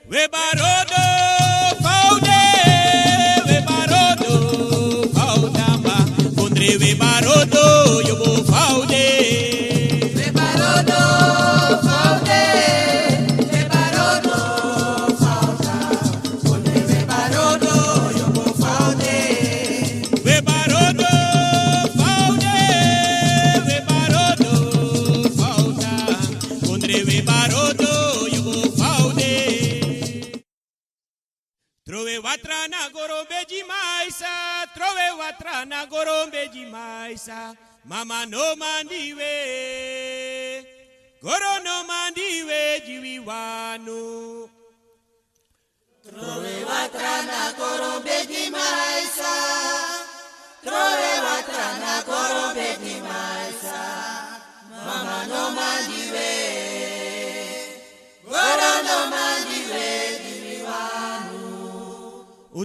We barodo faude, we barodo faudamba, kondre we barodo yobo faude. We barodo faude, we barodo fauda, kondre we barodo yobo faude. We barodo faude, we barodo fauda, kondre we barodo yobo faude. Trove watra na gorombe de maisa, trove watra na gorombe de maisa, mama no mandiwe, goro no mandiwe jiwiwanu. Trove watra na gorombe de maisa, trove watra na gorombe de maisa, mama no mandiwe, goro no mandiwe jiwiwanu.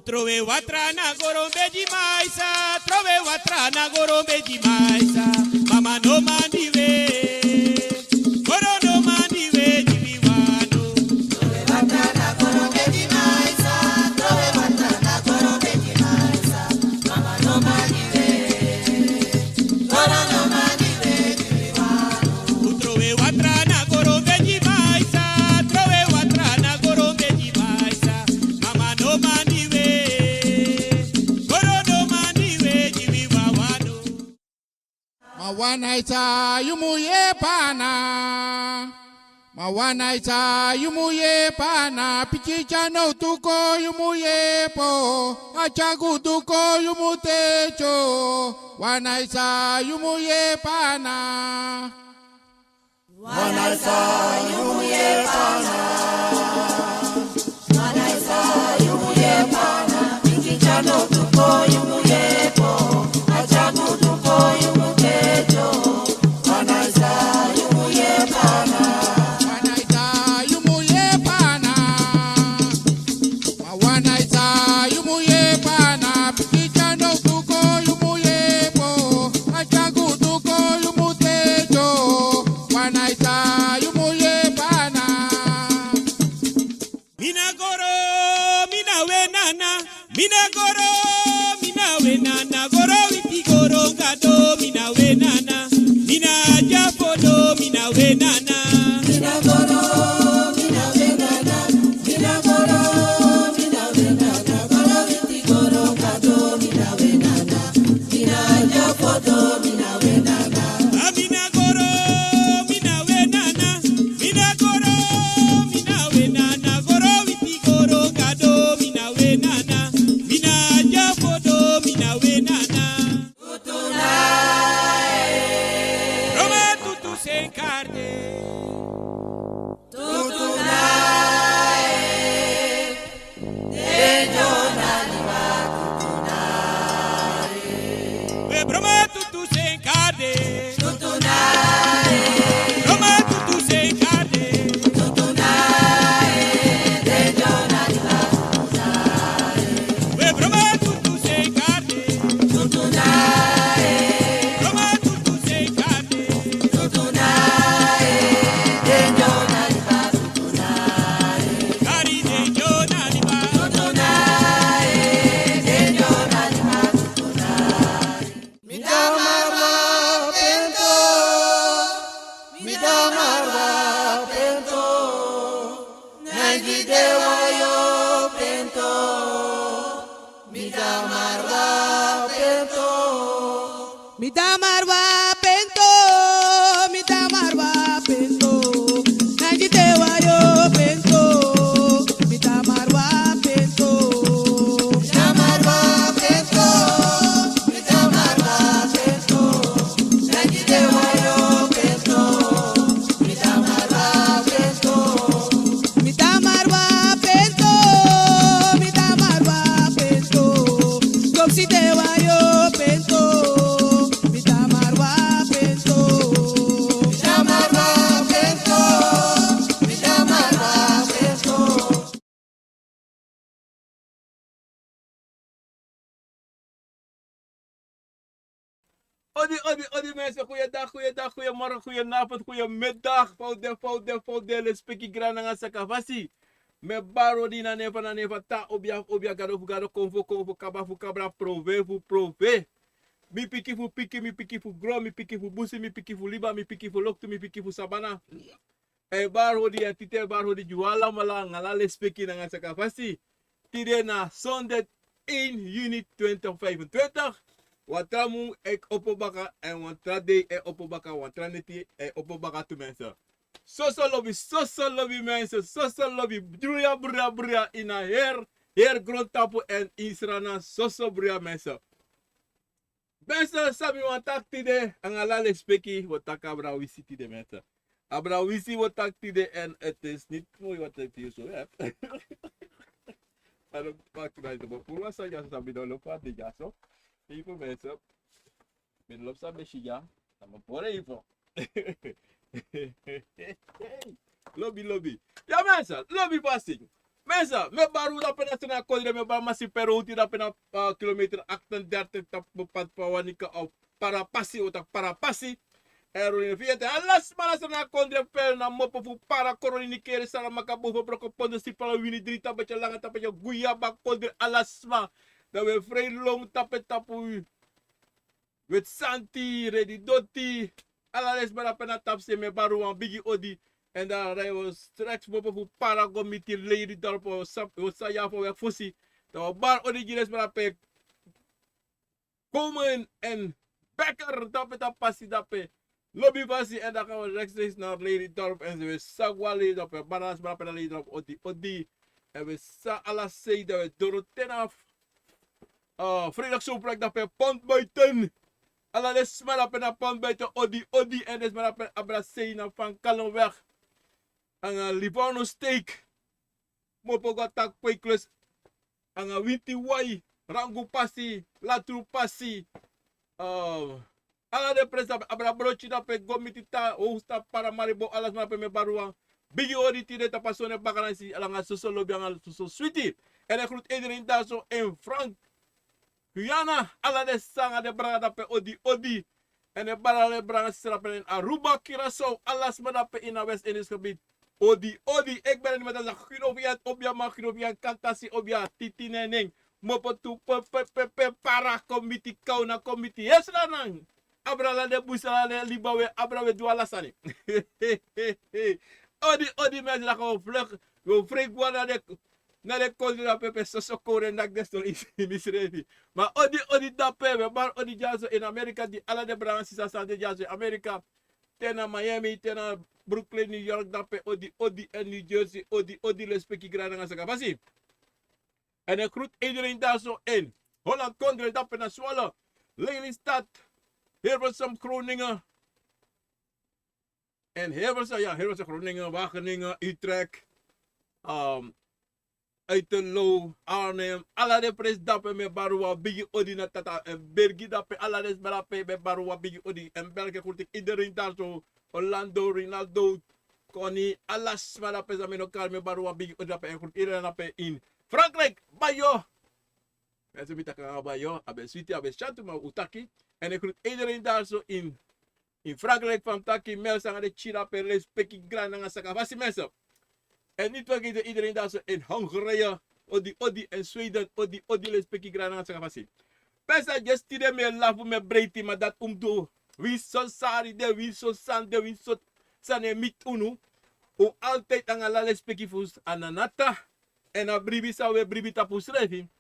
Trove watra na gorombe de maisa, trove watra na gorombe de maisa, mama no mandiwe, goro no mandiwe jiwiwanu. Trove watra na gorombe de maisa, trove watra na gorombe de maisa, mama no mandiwe, goro no mandiwe jiwiwanu. Trove watra na gorombe de maisa, trove watra na gorombe de maisa, mama no mandiwe, goro no mandiwe jiwiwanu. Mawanaita yumuye pana, mawanaita yumuye pana, pichicha no tuko yumuye po, achagu tuko yumutecho, wanaita yumuye pana. Wanaisa yumuye pana, wanaisa yumuye pana, pikichano tuko yumuye po, achagu tuko yumutecho, wanaisa yumuye pana. Wanaita yumuye pana, mawanaita yumuye pana, pichicha no tuko yumuye po, achagu tuko yumutecho, wanaita yumuye pana. Mina goro, mina we nana, mina goro, mina we nana, goro iti goro gado, mina we nana, mina japodo, mina we nana. Mina goro, mina venana, mina goro, mina venana, goro viti goro gado, mina venana, mina japodo, mina venana. Mina goro, mina we nana, mina goro, mina we nana, goro iti goro gado, mina we nana, mina japodo, mina we nana. Roma tutu se carde. We broma tutu se carde. Roma tutu se carde. We broma tutu se carde. Roma tutu se carde. Cari de Jonaliba. Midamarwa pento, midamarwa pento, najitewa yo pento, midamarwa pento, Midamarwa pento, midamarwa pento, najitewa yo pento, midamarwa pento. midamarwa pento, midamarwa pento, gopsitewa yo pento, midamarwa pento. Midamarwa pento, midamarwa pento. Odi mensen, goeiedag, goeiemorgen, goedenavond, goedemiddag. Foudel, lees pikkie grana nga sakavasi. Me baro di na neva ta obia gado konvo kaba fu kabra prove. Mi piki fu piki, mi piki fu gro, mi piki fu busi, mi piki fu liba, mi piki fu loktu, mi piki fu sabana. E baro di tite baro di juala mala ngalale speki na ngasaka fasi. Tide na Sunday in unit 2025. Watramu ek opobaka en watrade e opobaka watraneti e opobaka tu mensen. So lobby mensen, so lobby bruya in a her grond tapu en israna so bruya mensen. Mensen sabi wantak tide ang alale speki wataka bra wisi tide mensen. Abra wisi watak tide en het is niet mooi wat ik hier zo heb. Maar pak naar de boel sa ja sabi do lopa de jaso. Even mensen. Met lop sa beshiga. Tama pore even. Lobby. Ja mensen, lobby passing. Mensen, me baru da pena sena kodre me ba masi perouti da pena kilometer 38 tap bepat pawanika of para pasi. Eroin viete alas malas na kondre pel na mopo fu para koroni kere sala makabu broko pondo si pala wini drita bacha langa tape guya bak kondre alas ma da we vrij long tapu with santi ready doti alales bara pena tapse me baru wan bigi odi and I was stretch mopo fu para go miti lady dorpo sap sa ya fo we fusi da bar odi gires bara pe komen en bekker tape tapasi dape lobby vasi en dan gaan we rechtstreeks naar Lady Dorp en we sagwali op een bananas maar op Lady Dorp odi en we sa alla say dat we doro tenaf vrijdag zo plek dat we pond buiten alla les maar op een pond buiten odi en des maar op een abrasei na van Kalonweg en Livorno steak mopo gatak peklus en winti wai rangu pasi latru pasi ala de presa abra brochi da pe gomitita o sta para maribo alas ma pe me baruan bigi odi tide ta pasone bakanasi ala nga soso lobi nga soso sweetie en ik groet iedereen daar zo in Frank Guyana ala de sanga de braga da pe odi en de barale braga strapen in Aruba Curaçao alas ma da pe in West Indies gebied odi ik ben met dat giroviat obia ma giroviat kantasi obia titineneng mopo tu pe para komiti kauna komiti yes lanang Abrala de busala de libawe abrawe duala sani. Odi mensen dat gewoon vlug. We vreken naar de kondra pepe sosokore nak destor is misrevi. Maar odi da pepe maar odi jazo in Amerika die alle de branches sa de jazo in Amerika. Tena Miami, tena Brooklyn, New York da pe odi en New Jersey odi respecti grana nga saka basi. En ik groet iedereen daar zo in. Holland kondre da pe na Zwolle. Lelystad. Hilversum, Groningen. En Hilversum, Groningen, Wageningen, Utrecht. Uiterlo, Arnhem. Alla de pres dape me barua bigi odi na tata. En Bergi dape alla des barape me barua bigi odi. En België groet ik iedereen daar zo. Orlando, Rinaldo, Connie. Alles maar dape sa menokar me barua bigi odi dape. En groet iedereen dape in Frankrijk. Bayo. Mensen met elkaar bayo. Abe sweetie, abe chatu ma utaki. En ik groet iedereen daar zo in Frankrijk van Taki, mensen aan de China, Perles, Peking, Granada, Sakavasi mensen. En niet vergeten iedereen daar zo in Hongarije, odi en Zweden, odi les Peking, Granada, Sakavasi. Mensen, just tide me lafu me breiti, maar dat do. Wie zo sari de, wie zo san de, wie zo sane mit unu. O altijd aan alle les Peking fus ananata. En a bribi sa we bribi tapu schrijven.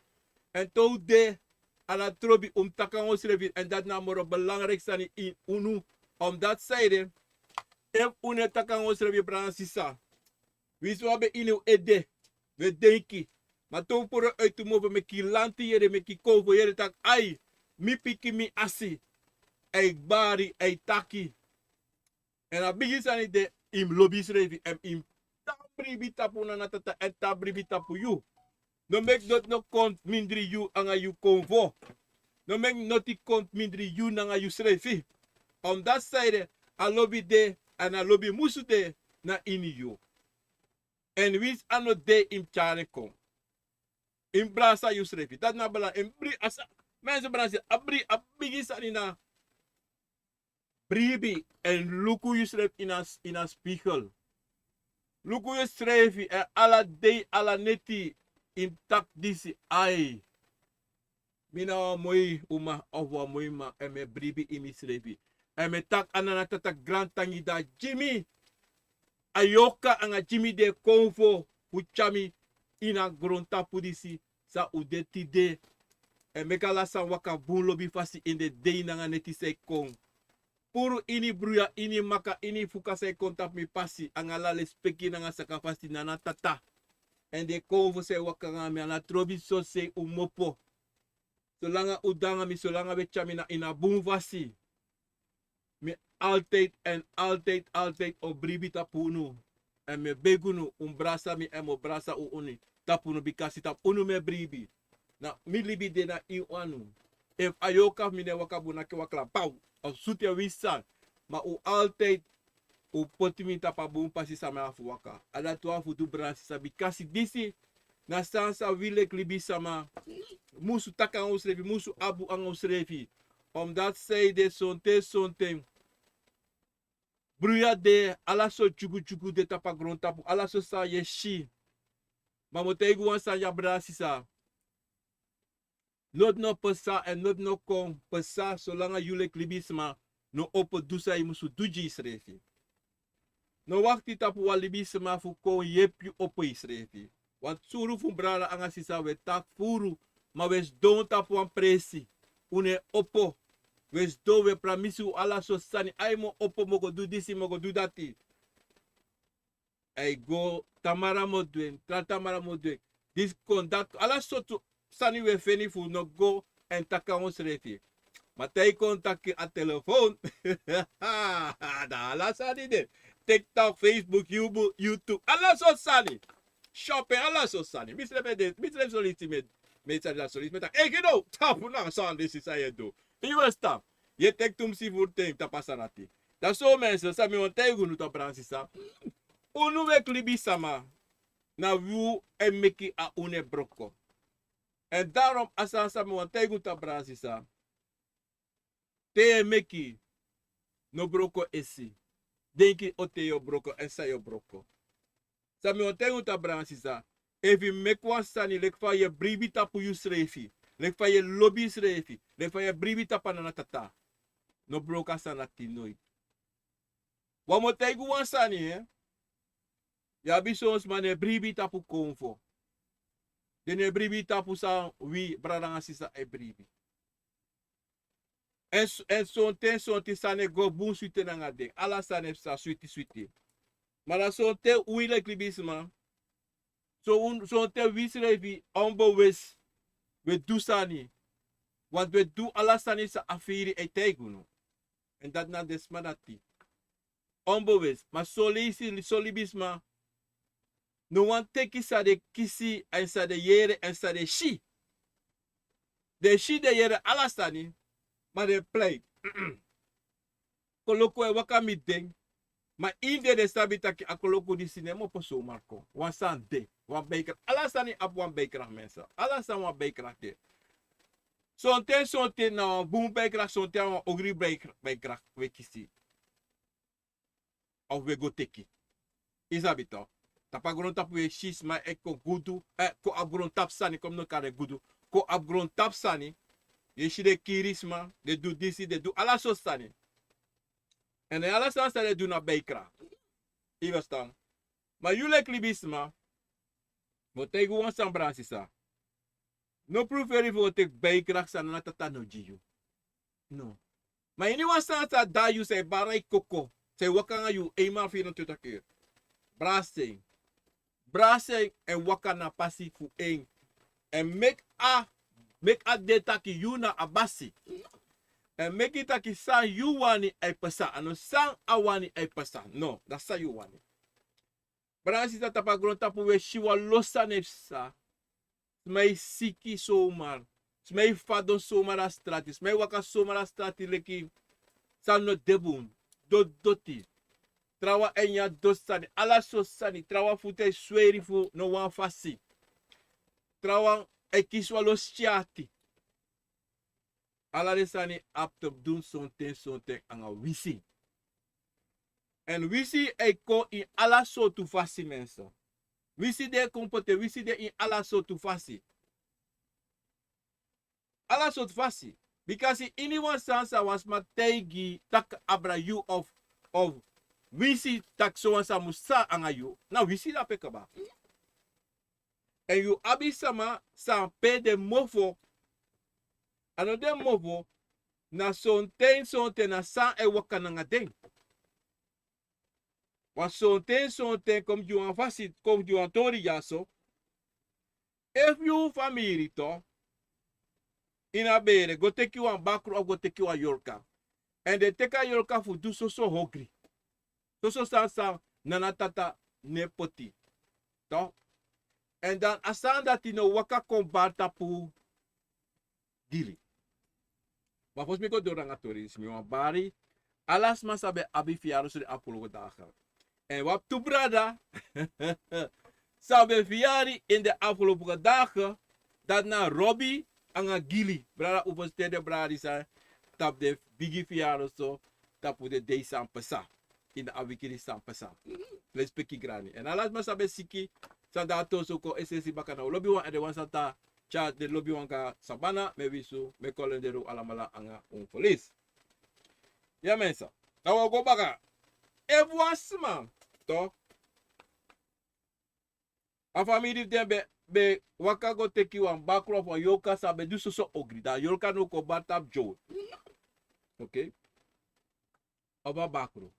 En to de ala trobi takang schrijven en dat namoro belangrijk zijn in unu omdat zijde if une takang schrijven bransisa wie zo hebben in ede we denki maar to voor uit te moven met kilanti jere met ki kovo jere tak ai mi piki mi asi ei bari ei taki en a bigi zijn de im lobby schrijven en im tabribi tapu na tata en tabribi tapu you no make dat no kont mindri you anga you konvo. No make noti kont mindri you nanga you schrijven. Omdat zijde a lobby de en a lobby musu de na ini you. En wis ano de im chare kom. In brasa you schrijven. Dat na bela in bri asa mensen brasa abri abigi sanina. Bribi en luku you schrijven in a spiegel. Luku je schreef en alla day alla neti in tak disi ai. Mina moi uma of moi ma en me bribi imi schreef. En me tak anana tata grand tangi da Jimmy. Ayoka anga Jimmy de konfo uchami ina gronta pudisi sa udeti de. En mekala sa waka bun lobi fasi in de day nanga neti se kong. Puru ini bruya ini maka ini fuka se kontap mi pasi angala le speki nanga saka fasi nana tata. En de konfo se waka ngami ana trobi so se mopo. Solanga udanga mi solanga we chamina ina bun fasi. Mi altijd obribi tapunu. En me begunu umbrasa mi emo brasa u uni. Tapunu bikasi tap unu me bribi. Na mi libi de na iwanu. If ayoka mi ne wakabuna ke wakla pau. Of sute wisan. Ma u altijd u potimi tapa bun pasi sama afu waka. Ada tu afu tu brasi sa bikasi disi. Na sansa wile klibi sama. Musu taka ang usrefi. Musu abu ang usrefi. Omdat zij de sonte. Bruya de ala so chugu de tapa grontapu. Ala so sa yeshi. Mamotegu wan sa ya brasi sa. Not no pesa en not no kon pesa solanga yule klibisma no opo dusa imusu duji isrefi. No wakti tapu wa libisma fu kon yepi opo isrefi. Want suru fu brala anga sisa we tak furu ma wes don tapu wan presi. Une opo. Wes do we pramisu ala so sani ay mo opo mogo du disi mogo du dati. Ay go tamara mo dwen, tamara mo dwen. Dis kon dat ala so tu sani we feni fu no go en taka ons refi. Matay kontak a telefoon. Da ala sani de. TikTok, Facebook, YouTube. Ala so sani. Shopping ala so sani. Misle soliti met sa soliti met. Hey kiddo, tapu na san disi sa yedo. You stop. Je tek tum si voor tem tapasarati. Dat zo mensen sa mi ontego nu tapransisa. Unu we klibi sama. Na wu en meki a une broko. En daarom asasa mi ontego tapransisa. Te meki no broko esi. Denki o te yo broko en sa yo broko. Sa mi ontego tapransisa. Evi mekwa sani lek fa ye bribi tapu yu srefi. Lek fa ye lobby srefi. Lek fa ye bribi tapa na tata. No broka sanati nooit. Wa mo tegu wan sani ya bisons mane bribi tapu konfo. Dene bribi tapu sa wi bradanga sisa e bribi. En sonte sane go bun suite nanga ding. Ala sane sa suite. Mala sonte uile klibisma. Sonte wisrevi ombo wes. We do sani. Want we do alla sani sa afiri e tegunu. En dat na desmanati. Ombowes. Ma solibisma. No want teki sa de kisi en sa de yere en sa de shi. De shi de yere alla sani. Ma de play. Koloko e wakami ding. Ma inde de sabitaki a koloko di sinema po so marco. Wan san de. Wan baker. Alla sani ap wan baker mensa. Alla san wan baker de. Sonte na boom baker sonte wan ogri baker we kisi. Of we go teki. Isabito. Tapagron tap we shis ma eko gudu. Ko abgron tap sani kom no kare gudu. Ko abgron tap sani. Ye shi de kirisma. De do disi de do ala so sani. En de ala sa de do na baker. Ivastan. Ma yule klibisma. Mo tegu wan san brasisa. No preferi voor tek bijkracht sa na tata no jiyu. No. Maar ini wasa sa da you say barai koko. Say wakanga you ema fi no tuta keer. Brasing. En wakana pasi fu een. En make a de taki you na abasi. En make it taki san you wani ay pasa. Ano san awani ay pasa. No, da sa you wani. Brasi sa tapagron tapu we shiwa losa nefsa. Smei siki somar. Smei fadon somar a strati. Smei waka somar a strati leki. San no debun. Doti. Trawa enya dosani. Ala so sani. Trawa fute sweri fu no wan fasi. Trawa ekiswa lo stiati. Ala de sani aptop doen sonten anga wisi. En wisi ko in alla sorto fasi mensen. Wisi de comporte, wisi de in alla sorto fasi. Alla sorto fasi. Because in anyone sansa was mategi tak abra you of wisi tak so wansa musa anga you. Na wisi da pekaba. En you abi sama san pe de mofo. Ano de mofo na sonten na san e wakananga den. Was sonten kom you an fasi kom you an tori yaso. If you famiri to in a bere go take you an bakru or go take you a yorka. And they take a yorka for do so hungry. So sa nanatata nepoti. To. And then asan dat ino waka kombata pu gili. Maar volgens mij go door aan toris mi wan bari alas masabe abi fiaro sur apolo dagen. En wat tu brada sabe fiari in de afgelopen dagen dat na Robbie anga gili brada upostede bradi sa tap de bigi fiaro so tapu de day san pasa in de awikiri san pasa. Les peki grani. En alas masabe siki sa dato so ko esesi bakana lobby wan ede wan sata cha de lobby wan ka sabana me visu me kolendero alamala anga un police. Ya mensa. Tawa go baka. Evoasma to. A famiri den be waka go teki wan bakro for yoka sabe du so ogri da yoka no ko batap jo. Okay. Oba bakro.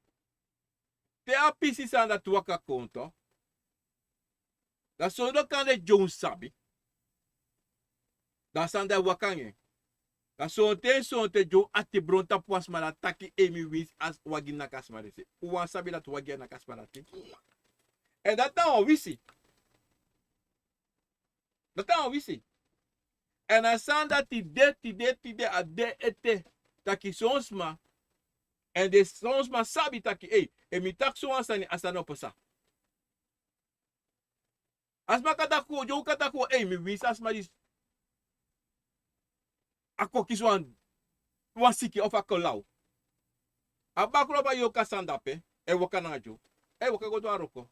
Te a pisi sa na tuwaka konto. Da so do kan de jo sabi. Da sanda wakange. Da sonte jo ati bronta puas mala taki emi wis as wagina kasmarese. Uwan sabi dat wagina kasmarate. En dat dan wisi. Dat dan wisi. En asan dat ti de a de ete taki sonsma. En de sonsma sabi taki emi tak so ansani asano posa. Asma katako jo katako mi wis asma dis ako kiswan wasiki of akolau. Abakro ba yo kasandape e wakanajo. E wakago do aroko.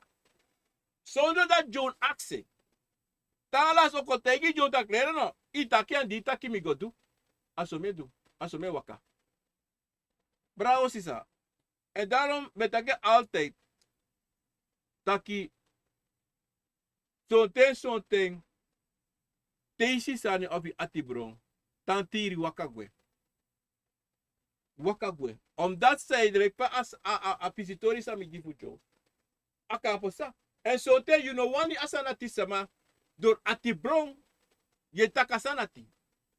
Sondo da John axe. Tala so ko tegi jo tak lere no. Itaki andi itaki mi godu. Asomedu. Asome waka. Bravo sisa. En daarom betake altijd taki sonten teisi sani ofi atibron. Tantiri wakagwe. Wakagwe. Omdat zij direct pa as a visitori sa mi gifu jo. Aka posa. En so te you know wani asanati sama door atibron ye takasanati.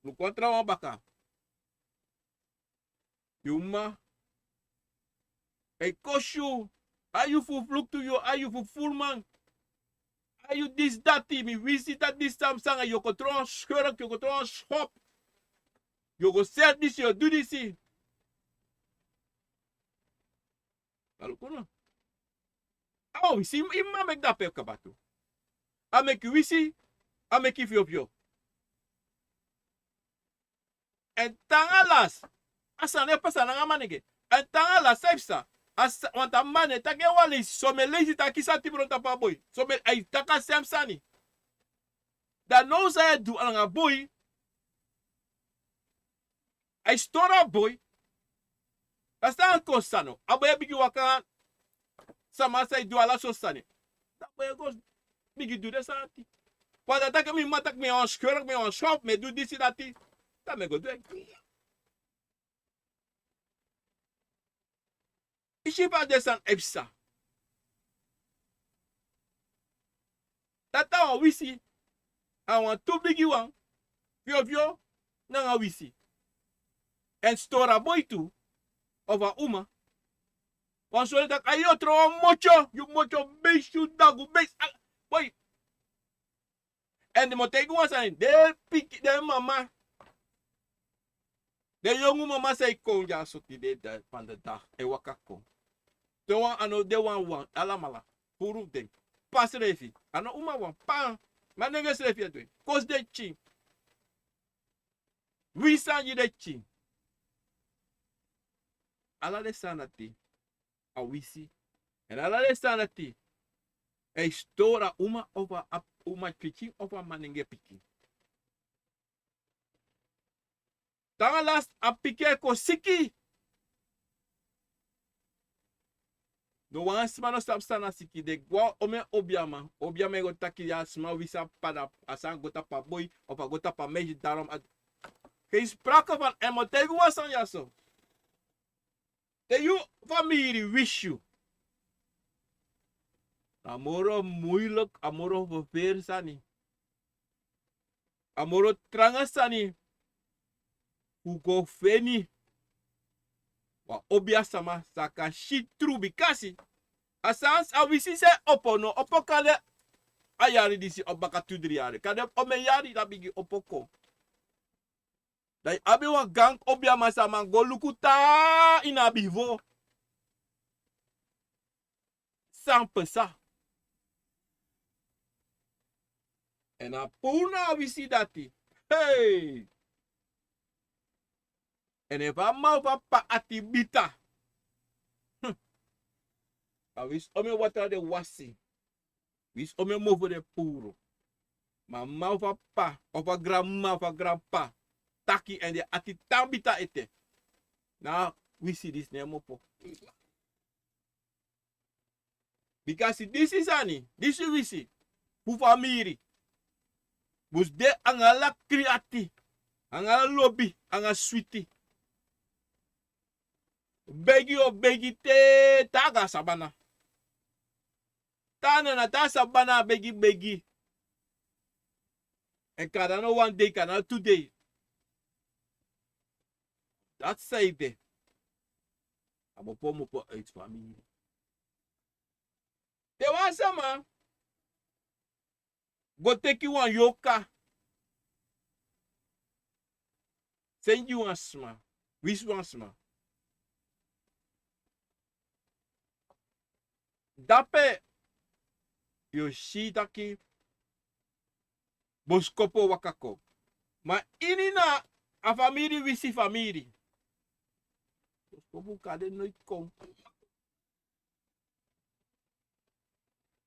Lu kontra wan baka. Yuma. E koshu. Are you for fluk to you? Are you for full man? Are you this that mi wisi dat this samsang yo control schurk yo control schop. You go set this, you do this. Alukuna. Oh, we see him make that pep kabato. I make you see, I make you feel. And tangalas, asa ne pasa na manege. And tangalas saipsa, as want a man take wale so me lazy takisa tibronta pa boy. So me I taka samsani. That knows I do a boy. I store a boy. That's not consano. Aboy bigi waka sama say do ala so sani. That boy goes bigi do this anti. But attack me matak me on square me on shop me do this that. That me go do it. Ishi pa desan epsa. That our wisi. I want two bigi one. Vio nanga wisi. En store a boy too of a uma. Want so dat ayo tro mocho, you mocho base you dagu base boy. En de motegi was zijn de pick de mama. De jonge mama zei kon ja so ti de van de dag e wakako. De wan ano de wan alamala. Furu den. Pas refi. Ano uma wan pa. Maar niggas refi doing. Cause de chi. We san you de chi. Alla de sanati a wisi En alla de sanati. E stora uma over uma pitching over manenge piki. Tanga last a pike ko siki. No wan sma no stap sana siki de gwa ome obiama. Obiama go taki ya sma wisa pada asan gota pa boy of a gota pa meji daarom. Geen sprake van emo tegen was aan jaso. Te you familie wish you. Amoro moeilijk, amoro verveer sani. Amoro tranga sani. Ugo feni. Wa obia sama saka shit true bikasi. Asans a wisi se opono opokale ayari disi obaka 2-3 yari. Kade ome yari da bigi opoko. Dai abi wa gang obia masama go lukuta ina bivo. Sans pesa. En a puna wisi dati. Hey! En e va mau va pa atibita. Wis ome wata de wasi. Wis ome mofo de puro. Ma mau va pa. Of a grandma of a grandpa. Taki en de atitambita ete. Now we see this name mopo. Because this is ani. This is Wisi. Fu Famiri. Bus de angala kriati. Angala lobby. Anga sweetie. Begi o begi te taga sabana. Tana na ta sabana begi begi. En kada no 1 day, kada 2 day. Dat say de. Mopo mopo uit familie. Te wasama. Go take you one yoka. Send you one sma. Wis one sma. Dape Yoshitaki Boskopo wakako. Ma inina a famiri wisi famiri. Boskopo kade nooit kon.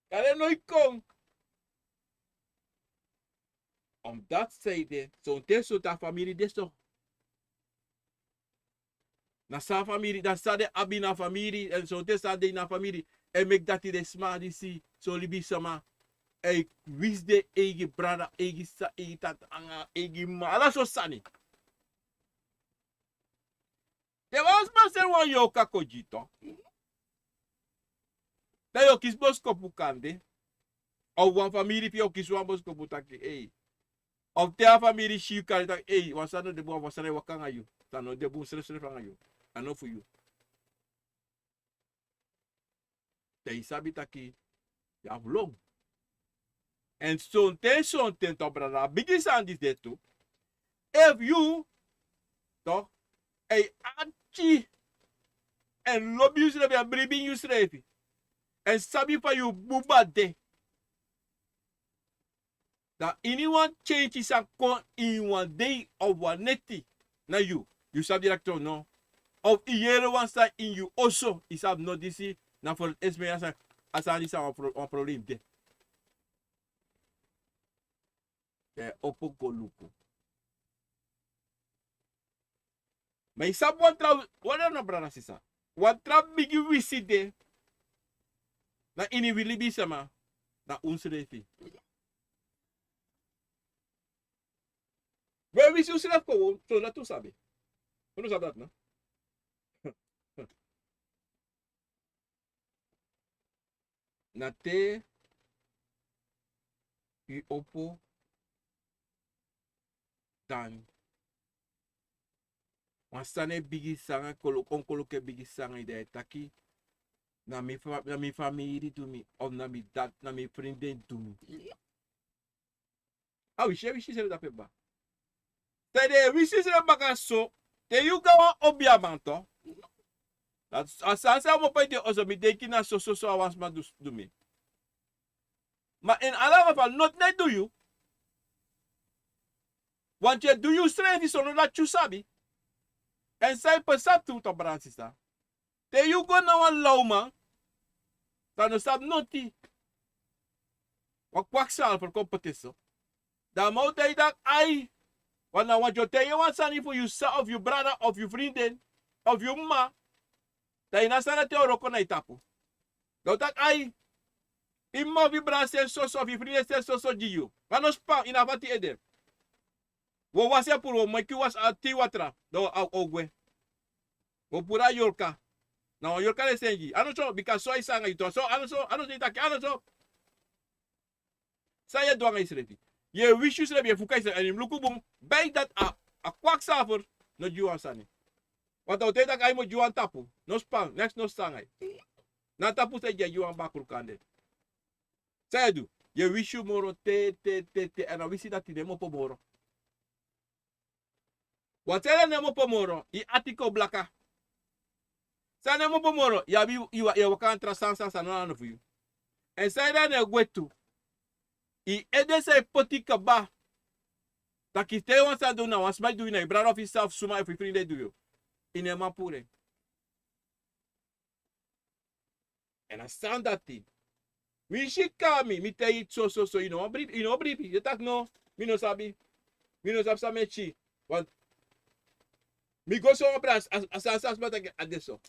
Kade nooit kon. Omdat zij de zo'n teso ta famiri deso. Na sa famiri, dan sa de abi na famiri en zo'n tesa de na famiri. En mek dat de sma di si so libi sama. E wis de egi brada egi sa egi tat anga egi mala so sani. Te was ma sen wan yo kakojito. Te yo kis bosko kande. Of wan famiri pi yo kis wan bosko putaki. Ey. Of te a famiri shi kari tak. Ey, wasano de bo wasane wakanga yu. Tano de bo sre fanga yu. Ano for you. Te sabi taki. Ya vlog. En zo'n ten toch brada. Bigis aan dit dit toe. If you toch. Ei anti. En lobby you schreef. En bribing you schreef. En sabi pa you buba de. Dat anyone change is a con in 1 day of 1 neti. Na you. You sabi director no. Of iere one side in you also. Is have no disi. Na for experience. Asan is een probleem de. Opo goluku. Maar isa wan tra wala na brana sisa. Wan tra bigi wisi de. Na ini wili bisama. Na unsrefi. We wisi usref ko so na tu sabi. Ano sabi dat na? Na te i opo dan wasane bigi sanga kolo ke bigi sanga ide taki na mi famiri to mi of na mi dat na mi vriendin to mi. Ah, we share da peba. Te de we share baka so te you gawa obiamanto. Dat asansa mo pa ite oso mi deki na so avans ma do me. Maar in alle geval not net do you. Want je do you straight is ono dat you sabi. En zij pesat toe to bransisa. Te you go na wan lauma. Dan no sab noti. Wat kwakzaal voor competitie. Dan moet hij dat ai. Want dan wat je tegen wat sani voor je of je brother of je vriendin of je ma. Dan je nasana te oroko na itapu. Dat tak ai. Imma of je brother sen so of je vriendin sen so jiu. Want no spa in avati eder. Wo was ya puro mo ki was a ti watra. Do au ogwe. Wo pura yorka. Nou, yorka le sengi. Ano so because so isanga ito. So ano so itaki ano so. Saya doang isrefi. Je wish you je fukai se en luku bum bij dat a kwaksaver no juan sani. Want au dat ai mo juan tapu. No spang, next no sangai. Na tapu se je juan bakul kande. Saya du. Je wish you moro te en a wisi dat ti mopo moro. Wat saya ne mopo moro I atiko blaka. Sa ne mopo moro ya bi ya wakan tra sansa no no fu. En saya ne gwetu. I ede se potika ba. Taki te wan sa do na was mai do na brother of himself suma if friend do yo. In e mapure. And I sound that thing. Mi shika mi te it so you know brief you tak no mi no sabi sa mechi. Want mi go so obras as but adesso.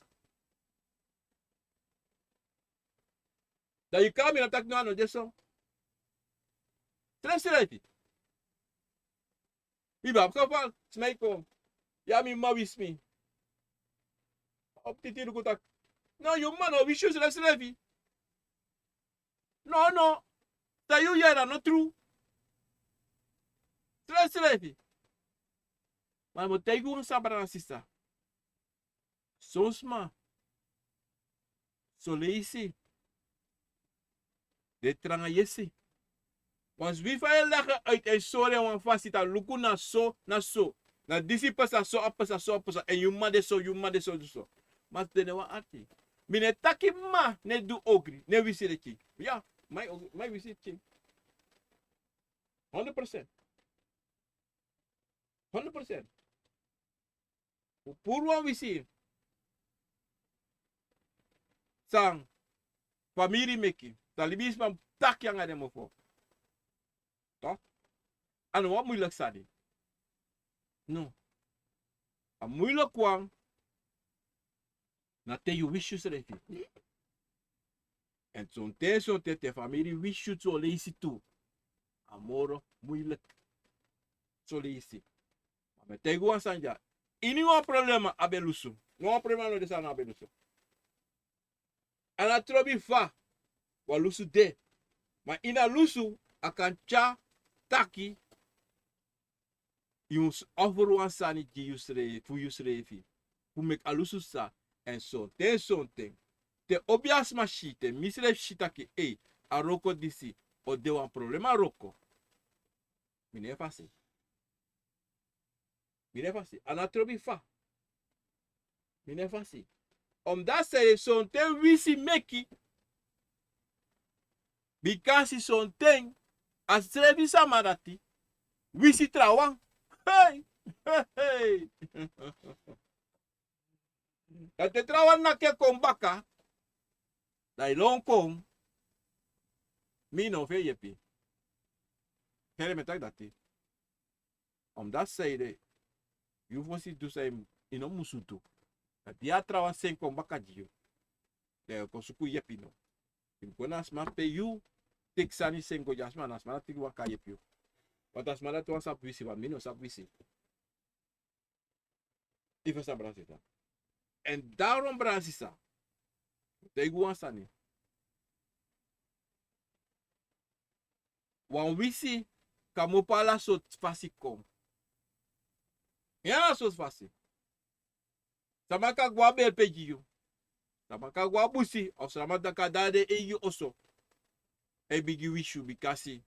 Da you come in attack no adesso. Translate. Iba, kapal, smay ko. Ya mi mawis mi. Optitiru ko tak. No, yung man, wish you translate. No. Tayo yera, no true. Translate. Maar mo tayo kung sabara na sisa. Sosma. Soleisi. De tranga yesi. Want wie van je lachen uit en sorry want vast luku na so. Na disi pasa so apasa. En you made so. Mas de ne wa ati. Mine taki ma ne du ogri. Ne wisi de chi. Ja, my wisi chi. 100%. 100%. Purwa wisi. Sang. Famiri meki. Talibis man tak yang ada mofo. Toch? En wat moeilijk sadi? No. A moeilijk kwam. Na te you wish you refi. En zo'n te familie wish you zo leesi toe. A moro moeilijk. Zo leesi. Maar met te guan sanja. Ini wa problema abelusu. No problema no desana abelusu. En a trobi fa. Wa lusu de. Maar ina lusu akan cha taki yung offer wan sani ji yusre fu yusre fi fu mek alusu sa en so te obias machite misre shitaki aroko disi o de wan problema roko mine fasi anatrobi fa mine fasi omdat se son te wisi meki bikasi son ten as servisa marati wisi trawan hey dat te trawan na ke kombaka dai long kom mi no fe yepi hele metak dati omdat zeide you fosi do say ino musutu dat dia trawan sen kombaka dio de kosuku yepi no impona smart pe you Tiksani sengo jasman asmana tigwa kayepyo. Want asmana tuan sap wisi wan mino sap wisi. Ifa sa brasita. En daarom brasisa. Teguan sani. Wan wisi kamupala sot fasi kom. Ya sot fasi. Samaka gwa berpe jiyo. Samaka gwa busi. Of samaka kadade eyu oso. E bigi wishu bikasi.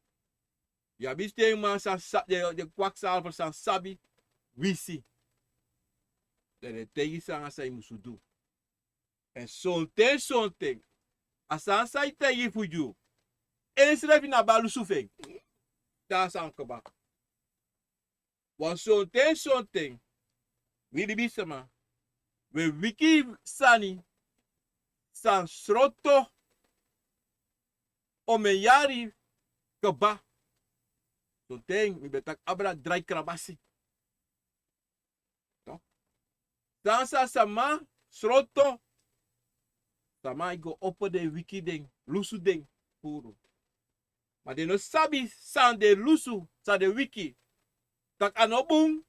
Ya biste man sa de kwaksalver san sabi wisi. De tegi san asai musudu. En sonten. Asan sai tegi fuju. En srefi na balu sufeng. Ta san kaba. Wan sonten. Widi bisama. We wiki sani. San sorto. O me yari keba. So ting mi betak abra dry krabasi. Dansa sama sorto. Sama go opo de wiki ding, lusu ding, furu. Maar de no sabi san de lusu, sa de wiki. Tak anobung,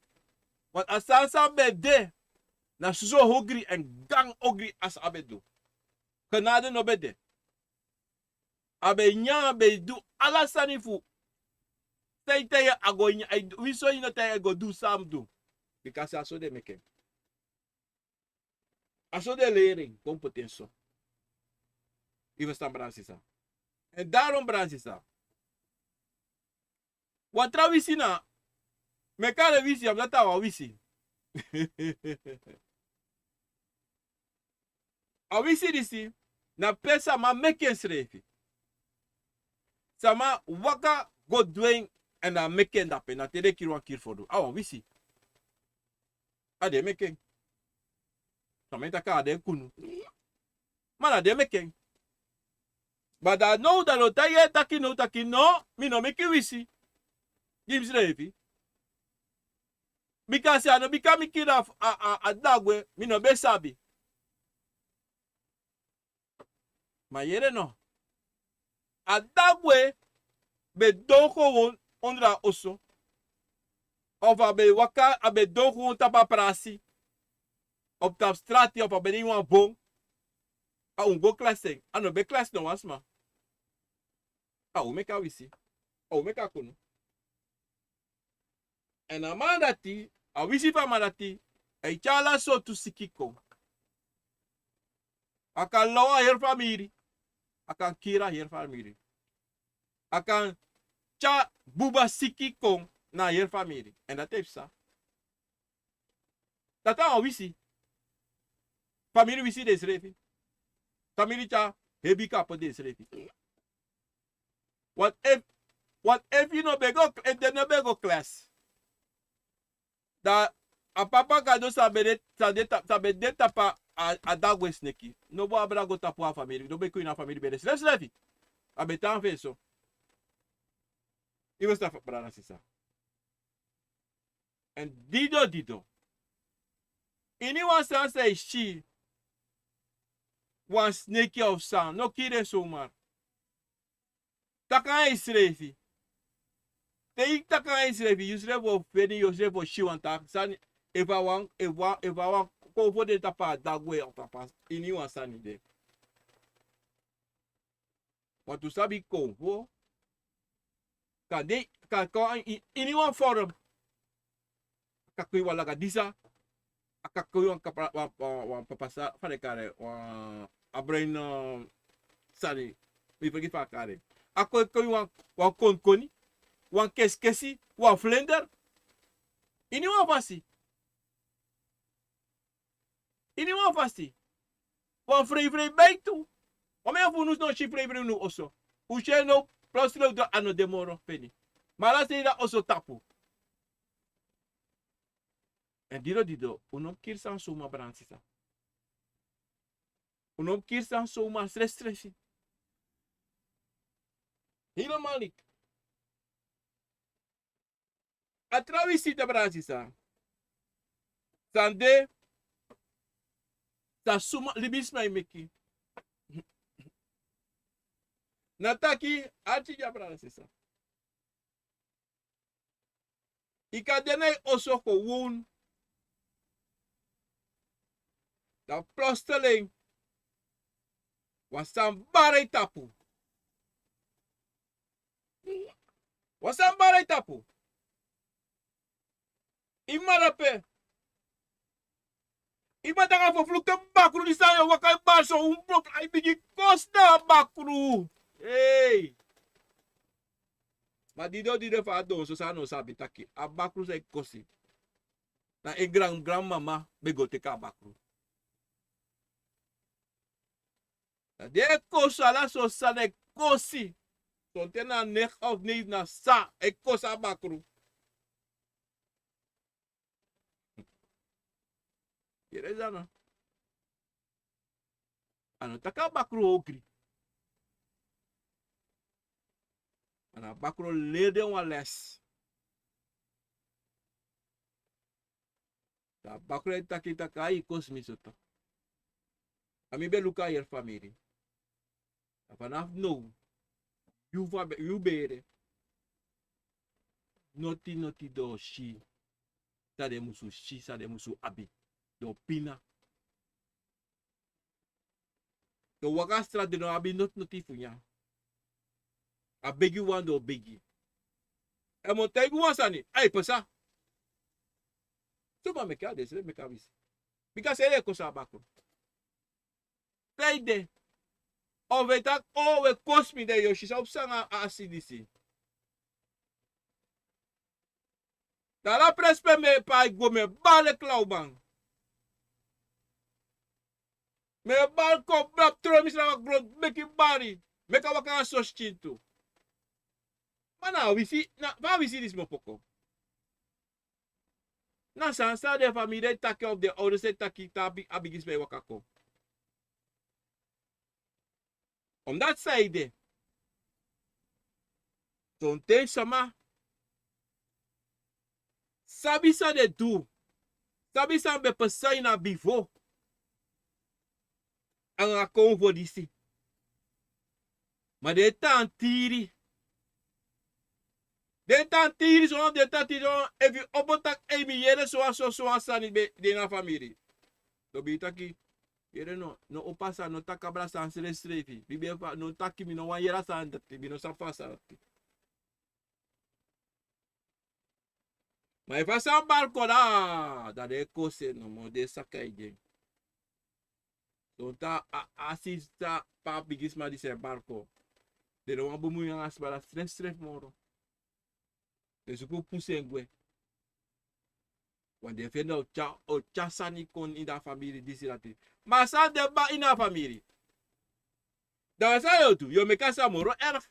wat asansa be de, na suso hogri en gang ogri as abedu. Genade no be de. Abe nya be du ala sanifu. Tay tay ago nya, wiso ino tay ago du sam do. Because aso de meke. Aso de lering, competência. E we staan Bransisa. En daarom Bransisa. Wat tra wisi na. Mekare wisi am dat awa wisi. A wisi disi. Na pesa ma meken srefi. Sama waka go dweng en na meken dape. Na tere kirwan kir fodu. Awa wisi. Ade meken. Sama itaka ade kunu. Man ade meken. But I know that otaye taki no taki no, mi no make wisi. Gives revi. Because I no become kid of a dagwe, mi no be sabi. Ma yere no. A dagwe be doko won ondra oso. Of abe waka abe doko won tapa prasi. Op tap strati of abe ni wan bon. A ungo klaseng. A no be klas no wasma. A u meka wisi. A u meka kunu. En a man dati, a wisi pa man dati, e chala so tu sikiko. A kan loa her famiri. A kan kira her famiri. A kan cha buba sikiko na her famiri. En dat heeft sa. Dat a wisi. Famiri wisi des refi. Famiri cha hebi kapo des refi. What if you no bego, if they no bego class? Da a papa kado sabe de tapa a dagwe sneki. No bo abra go tapu a family. No be ku ina family bede. Let's let it. A betan fe so. Iwo sta para sisa. And dido. Anyone say she one snake of sound. No kire so man. Taka isrefi. Te taka isrefi. Yusrevo feni yusrevo shiwanta. San eva wang ko fo de tapa dagwe of tapa. Ini wan sani de. Want tu sabi ko fo. Ka de ka ini wan forum. Ka kui wala ka disa. Ka kui wan kapra wan papasa fare kare wan abrain sani. Mi pergi fa kare. Ako wan konkoni, wan keskesi, wan flender. Ini wan fasi. Ini wan fasi. Wan frei beitu. Wan men funus no shi frei nu oso. Ushe no proslo do ano de moro peni. Mala se da oso tapu. En dido, unom kirsan suma bransisa. Unom kirsan suma stresi. Helemaal niet. A travesti te Bransisa. Sande. Sa suma libis mai meki. Nataki achi ja Bransisa. Ika dene osoko woon. Da plosteling. Wasan bare tapu. Wasan bare tapu. Imarape. Ima daga fo flukte bakru di sana wakai baso umprop ai bigi kosta bakru. Hey. Ma dido fa do so sano sabi taki. A bakru sa kosi. Na e grandmama begote ka bakru. Na de kosa la so sane kosi. So tena nek of niet na sa e kosa bakru. Yere zana. Ano taka bakru ogri. En a bakro leerde een les. Da bakro taki takai kos misoto. Ami be luka hier famiri. Vanaf nou, you bere. Noti do shi. Sade musu shi, sade musu abi. Do pina. Do wakastra de no abi noti funya. A begi wan do begi. E mo tegu wasani. Ay pesa. Tuma me ka desre me ka wisi. Because ele ko sa bakro. Teide. O vetak o we kosmi de yoshi sa upsanga asidisi. Dala prespe me pa go me bale klauban. Me bal ko blap tro misra wak blot beki bari. Me ka waka so chintu. Mana wisi na va wisi dis mo poko. Na sansa de familie taki of de ouders taki tabi abigis bij wakako. Omdat zijde. Zo'n ten sama. Sabisa de du. Sabisa be pesai na bivo. Ang akong vodisi. Maar de tantiri. De tantiri zo de tantiri if you opotak emi yere so sani be de na famiri. Do bitaki. Yere no opasa no takabra san strefi. Bibe no taki mi no wan yera san dati bi no safasa. Maar if asan barko da de kose no mo de sakai. Donta asista pa bigisma di se barko. De no wan bumu yang asbara stref moro. De suku pusengwe. Want de fenda o chasani kon in da family disirati. Masa de ba in da family. Da sa yo tu, yo mekasa moro erg.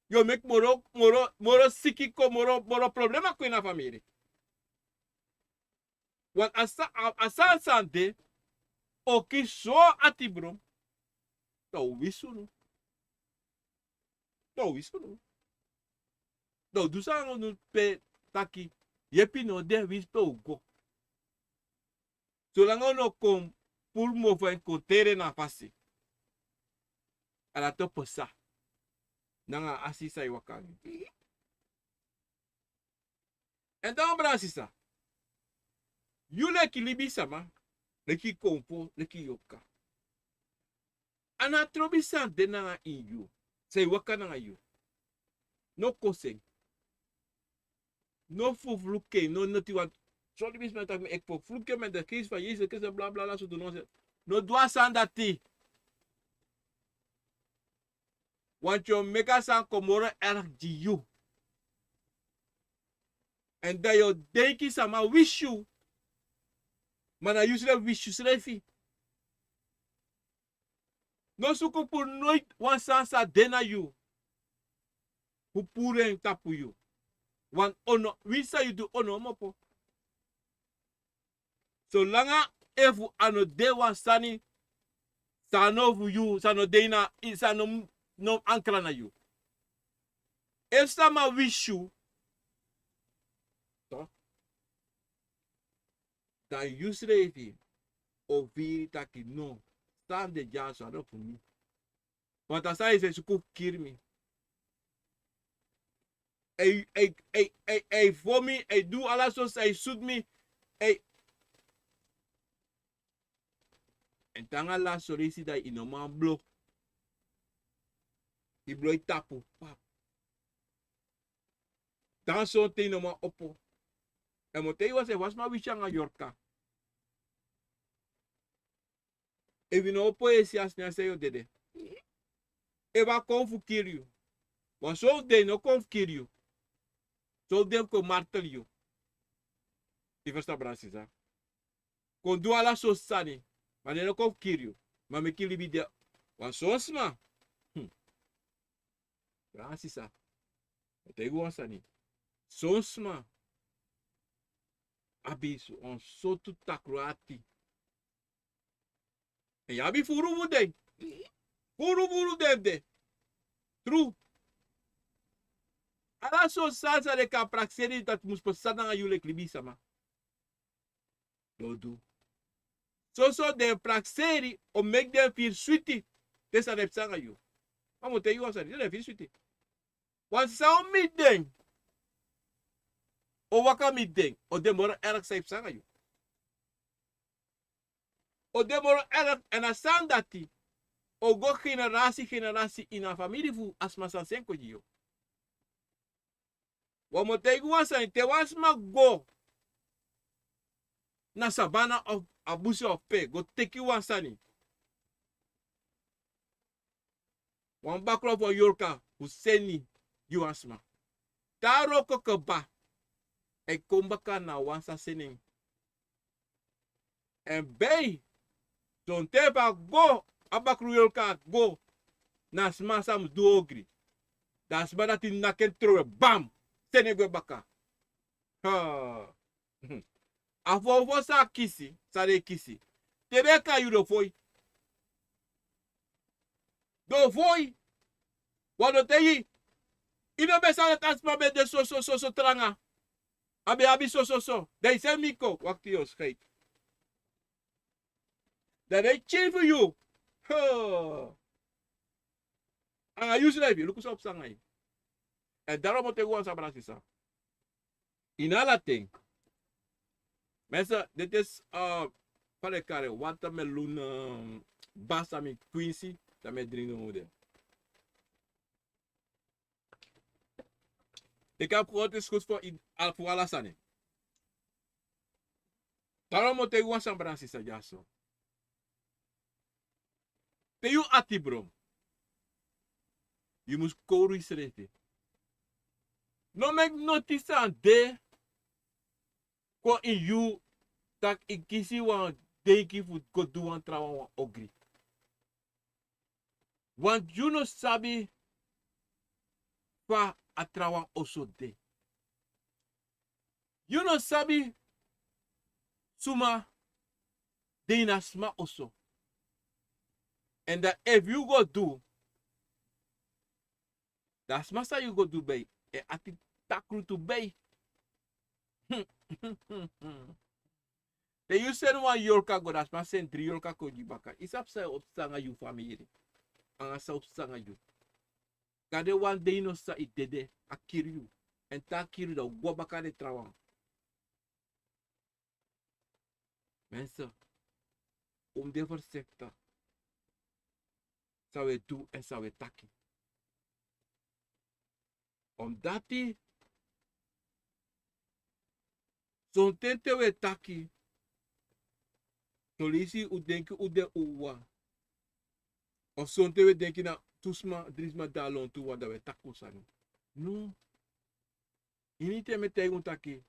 Yo mek moro sikiko moro problema ko in da family. Want asa sante o ki so atibro. To wisunu. Do du sa no pe taki. Yepi no de wis pe go. So lang no kom pour mofo encontrer na fasi. Ala to posa. Nanga asisa iwakani. Então brasisa. Yule kilibi sama. Leki kompo, leki yoka. Anatrobisan de nanga inyu. Say waka nanga yu. No koseng. No fluke, no noti wat. Sorry bis met me ek voor fluke met de kies van Jezus, kies bla bla bla zo doen. No doa san dati. Want je meka san komoro erg di you. En dat je denki sama wish you. Maar na you wish you srefi. No suko por nooit wan sansa dena you. Hu pure tapu you. Want ono, wisa you do ono mopo. So langa efu ano de wan sani. Sano vu you, sano dena, sano no ankla na you. If sama wish you. So. Dan you srefi. O viri taki no. Stand de jaso ado for me. Want asa is suku kirmi. For me, do alla so say suit me. En tanga la sorisi da inoman blo. I blo tapu. Pap. Dan so te inoman opo. En mote was was ma wishanga yorka. If no opo esi asnya se yo dede. Eva konfu kill you. Want so they no konfu kill you. So dem ko martel you. Die versta brasisa. Kon do ala so sani. Maar they no konfu kill you. Maar me kill bi de. Want so sma. Brasisa. Te go sani. So sma. Abisu on so tu takroati. En ja bi furu wude. Furu de. True. Ala so salsa de ka prakseri dat mus pesana nga yule klibi sama. Do. So de prakseri o make them feel sweetie. Desa de psanga you. Amo te you asari, de feel sweetie. Wan sa o midden. O waka midden. O de moro erg sa psanga you. O de moro erg en a sandati. O go generasi in a famiri fu asma sansenko yo. Wamo te you asari, te wasma go. Na sabana of a Bosi of Berpe, go take you one sunny. One backlog for Yorka, who send me you asma. Taro kokaba, e kombaka na wansa sending. And bay, don't ever go, abakru Yorka, go. Na smasam do ogri. Das badatin na ken throw bam, send go baka. Ha. Afo sa kisi, sare kisi. Tebeka you do foi. Do foi. Wado teyi. Ino be sa tasma be de so tranga. Abi so. They say miko wakti yo skate. That they chill for you. Huh. Anga use life, look up sangai. And daro mo te wan sa brasisa. Inala thing. Mensen, dit is parekare watermelon basami quincy dat met drinken moeten. Ik heb gehoord het is goed voor alles aan. Daarom moet ik gewoon zijn branche zeggen ja zo. Te je atibrom. Je moet koris reten. No make notice aan de. Ko in you tak ik kisi wan deki fu go do wan trawa wan ogri. Want you no sabi fa a trawa oso de. You no sabi suma de inasma oso. And that if you go do, that's masa you go do bay. E ati takru to bay. Te you send one yorka go das mas send 3 yorka ko jibaka. Isap sa opsanga you famiri. Anga sa opsanga you. Kade one day no sa itede akiri you. En takiri da go baka de trawan. Mensen, de versecta. Sa we do en sa we taki. Omdat die zo'n tente we taki. Tolisi u denki u de uwa. Of zo'n te we denki na tusma drisma dalon tu wada we taku sani. No. Inite me te un taki.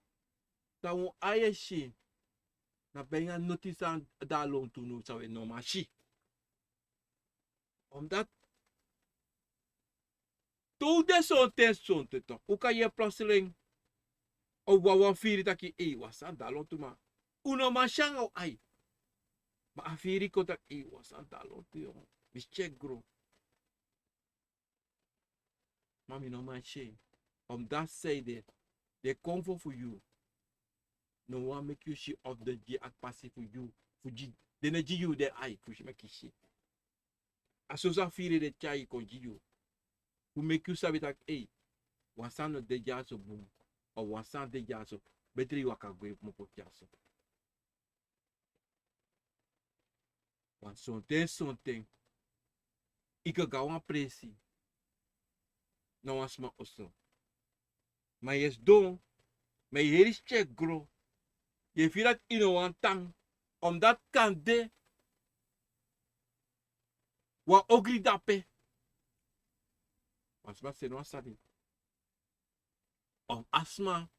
Ta un ayeshi. Na benga notisa dalon tu no sa we no mashi. Omdat tout de zo'n ten zo'n te to. U kan je plotseling o wawan firi taki wasan dalon tu ma. Uno mashang o ay. Ma afiri ko tak wasan dalon tu yo. Mischegro. Mami no mashe. That say that they come for you. No one make you she of the G at passive for you. Fuji. The energy you the ay. Fuji make you. Asosa firi de chai ko you. Who make you sabi tak wasan no de jaso boom. O wasan de jaso. Betri wakagwe mopo jaso. Wan something. Ika gawan presi. No wasma oso. Maar yes don. Maar je is check gro. Je vindt dat in een tang. Omdat kan de. Wa ogri dape. Asma se no asadi. Asma.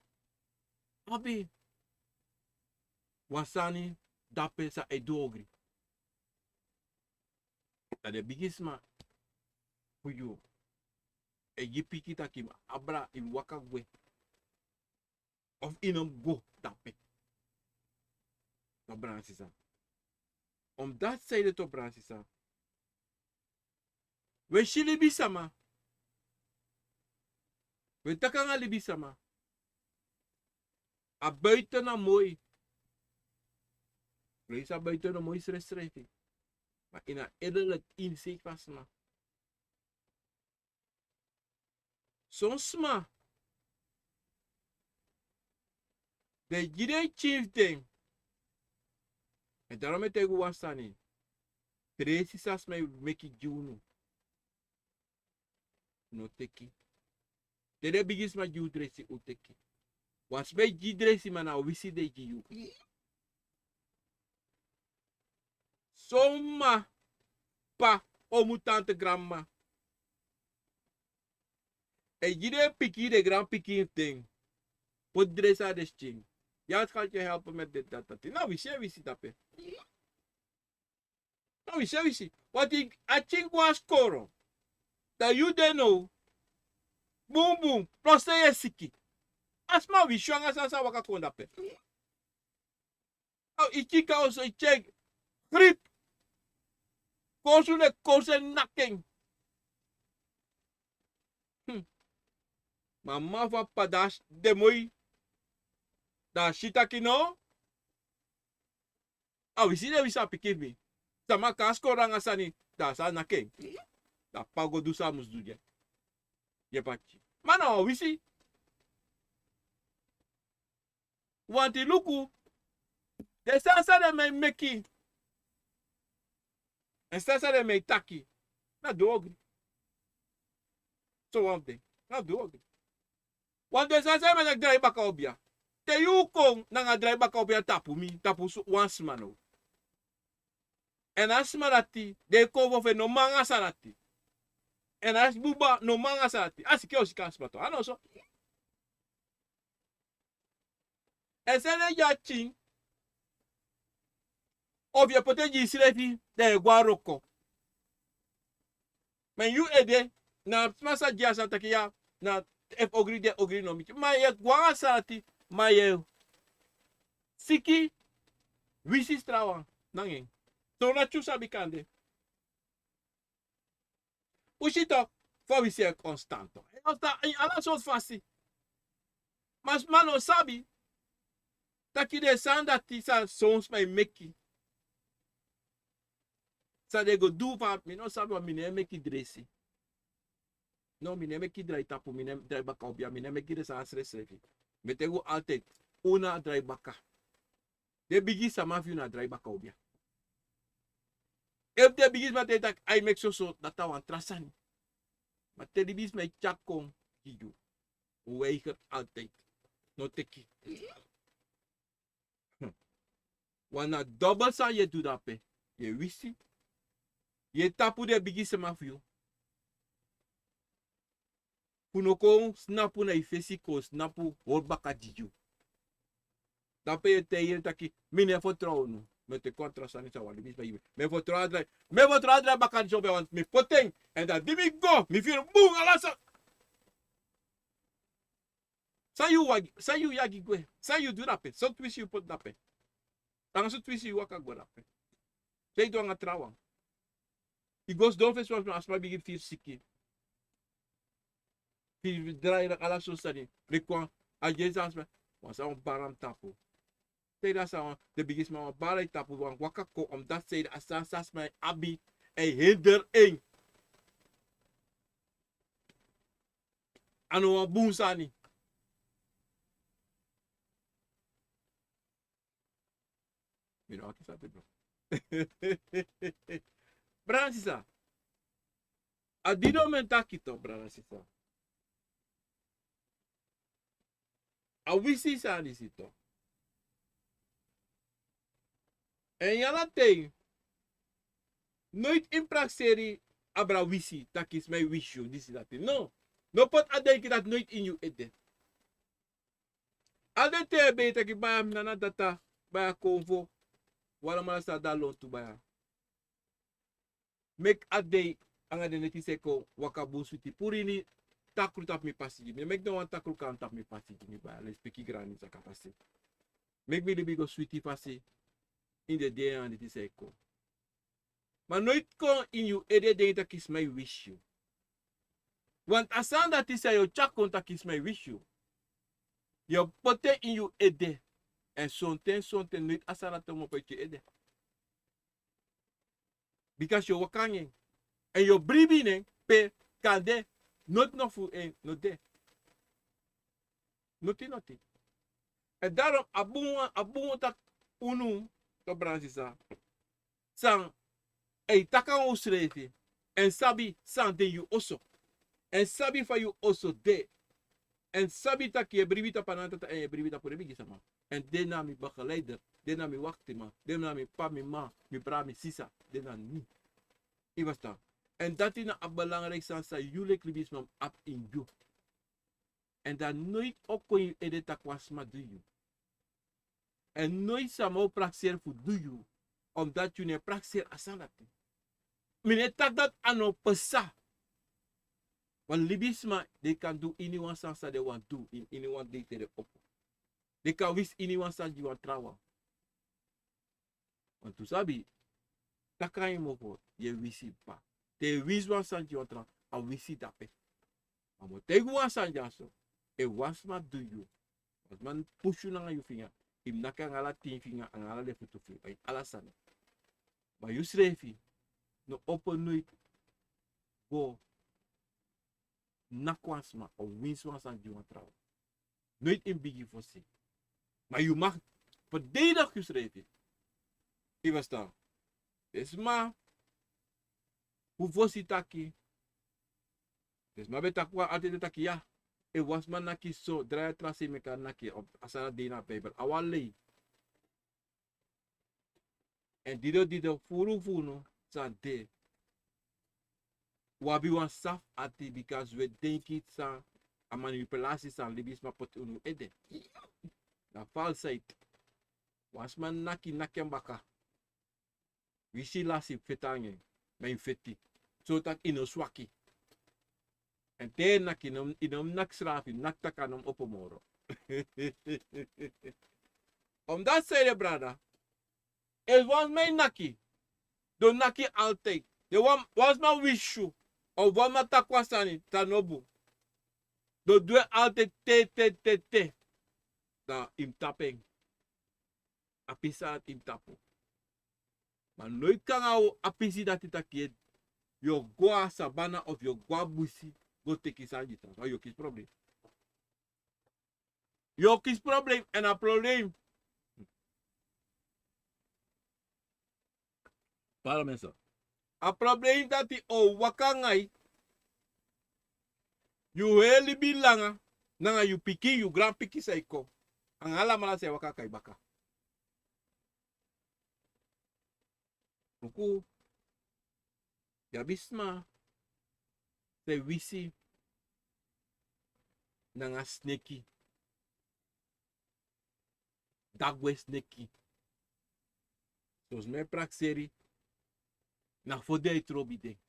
Abi. Wasani dape sa edu ogri. Dat de biggest man. For you. E yipiki takim abra in wakagwe. Of in een go dape. No bransisa. Dat zijde to bransisa. We shili bisama. We takanga libi sama. A buiten na mooi. Lees a buiten na mooi schrijven. Maar in een edelijk inzicht was ma. Soms ma. De jide chief ding. En daarom het ik was aan. Presi sas mij meki junu. No teki. Tere bigis ma ju dresi uteki. Was bij ji dresi ma na wisi de ji. Soma pa omutante gramma. E jide piki de gram piki thing. Put dresa de ching. Ja, het gaat je helpen met dit, dat. Nou, wisi tape. Nou, wisi. Wat ik aching was koro. Dat you don't know. Boom, boom. Plus de siki. Asma wisi anga sasa waka konda pe. Nou, ichika also check. Grip. Kosu de kose naking. Mama va padas de moi. Da shitaki no. Wisi de wisa pikivi. Sama kasko ranga sani. Da sa naking. Da pago du samus du je. Je pachi. Mano wisi. Wanti luku. De sansa de me meki. En sansa de me taki. Na dogri. So one thing. Na dogri. Want de sansa me nak drai baka obia. Te yu kong nanga drai baka obia tapu mi. Tapu su once mano. En as marati. De kovo fe no manga sarati. En as buba no manga sarati. As ke osika smato. Ano so. En sene ya ching. Of je poteji silefi de guaroko. Men you ede na masa dia santa kia na f ogri de ogri no miki. Ma ye guanga sarati ma ye siki wisi strawa nangeng. So na chusa bikande. Ushito for wisi e constanto. E ala so fasi. Mas mano sabi taki de sanda tisa sons mai meki. Sa de go do van mi no sabi wa mi ne meki dresi. No mi ne meki drai tapu mi ne drai baka obia mi ne meki de sa sresefi. Me tego altijd una drai baka. De bigi sama fi una drai baka obia. If de bigis ma te tak I make so dat wan trasani. Maar te die bis me chakong hiyo. Weiger altijd. No teki. Wana double sa je doet dat pe. Je wisi. Je tapu de bigis ma fi. Punoko snapu na ifesi ko snapu holbaka jiyo. Dape je te hier taki mine vertrouwen. Met de contrasani sa wali bis ba ibe. Me vertrouwen baka job want me poteng en dat di mi go mi fir boom alasa. Sa you yagi gwe. Sa you do dat pe. So twist you put dat pe. Dan so twist you waka go dat pe. Say do nga trawa. I goes don fes was as ma bigi fir siki. Fir drai na ala so sani. Rekwa a Jesus ma. Was on baram tapu. Say dat sa de bigis ma barai tapu wan waka ko om dat say de asas my abi e hinder ing. Ano wan boom sani. Mira aqui sabe bro. Bransisa. A dino mentakito bransisa. A wisi sani sito. En jala tem. Nooit in praxeri abra wisi. Tak is mijn wish you. This is that. No. No pot adenki dat nooit in you ede. Ade te beta ki bayam nana data. Baya konvo. Wala mala sa dalon tu baya. Make ade. Anga de neti seko wakabu suti. Purini takru tap mi pasiji. Make no one takru kan tap mi pasiji. Mi baya. Les peki grani sa kapasi. Make me libi go sweetie pasi. In de day and it is echo. Maar nooit kon in you ede denk dat is my wish you. Want asan dat is je chakon tak is mij wish you. Je pote in je ede. En zonten niet asan dat om op je ede. Because je wakanye. En je bribine pe kade not nog voor een no de. Noti. En daarom abunga tak unu to branzisa. Sang taka usrefi. En sabi sang de you also. En sabi fa you also de. En sabi tak je bribita pananta en je bribita por bigi sama. En de na mi begeleider, de na mi waktima, de na mi pa mi ma, mi bra mi sisa, de na ni. I was dan. En dat is nou belangrijk sa jullie klibisme up in you. En dan nooit ook kon je edita kwasma do you. En nooit samo praxer voor do you. Omdat je ne praxer asanati. Mine tak dat ano pesa. Want libisma, they can do anyone sansa they want to in anyone day te op. They can wish anyone sansa you want trawa. Want tu sabi, takai mofo, ye wisi pa. Te wis wan sansa you want trawa, a wisi tape. Amo te wan sansa so, e wasma do you. Wasman push you nanga you finger. Im naka ngala 10 finger, ngala le futu finger. Ala sana. Maar you srefi, no open nooit go nakwasma of winswas aan je trouw. Nooit in biggie voor zich. Maar je mag verdedig je schrijven. Je was dan. Dus maar, hoe was die taki? Dus maar bij takwa altijd de taki ja. Het was maar naki zo, draai trasi meka naki op asana dina paper. Awalei. En dido furu no, sa de. Wabi wan saf ati because we denk it sa a manipulatie sa libisma pot unu ede. Na falsheid. Was man naki baka. Wisi lasi fetange. Men feti. So tak ino swaki. En te naki inom nak srafi. Nak takanom opo moro. Omdat zei de brada. Het was mijn naki. Do naki altijd. De was mijn wish you. Of wat maar takwasani, tanobu. Do doe altijd te. Da im tapeng. Apisa im tapo. Maar nooit kan au apisi dat het akiet. Yo goa sabana of yo goa busi. Go take his hand. So yo kis probleem. Yo kis probleem en a probleem. Para mensen. A probleem dat die o wakangai. You heli bilanga. Nanga you piki, you grand piki saiko. Ang ala mala se wakakai baka. Nuku. Ya bisma. Se wisi. Nanga sneki. Dagwe sneki. Sos me praxeri. Na fode itrobide.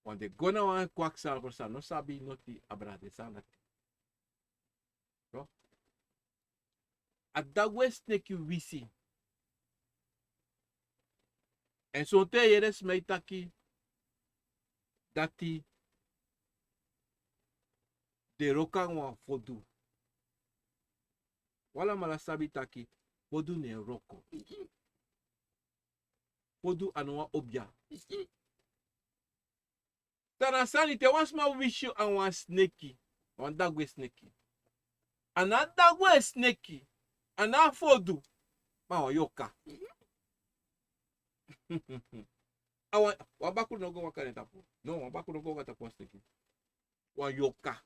Want de gona wan kwak salver sa no sabi noti abrade sanati. So? At dagwe sneki wisi. En so te yeres meitaki dati de rokan wan fodu. Wala mala sabi taki fodu ne roko. Fodu anwa obja. Tanasani te was ma wish you and one snakey. One dagwe snakey. And that dagwe snakey. And that fodu. Ma wa yoka. Wabaku no go wakane tapo. No, wabaku no go watapo snakey. Wa yoka.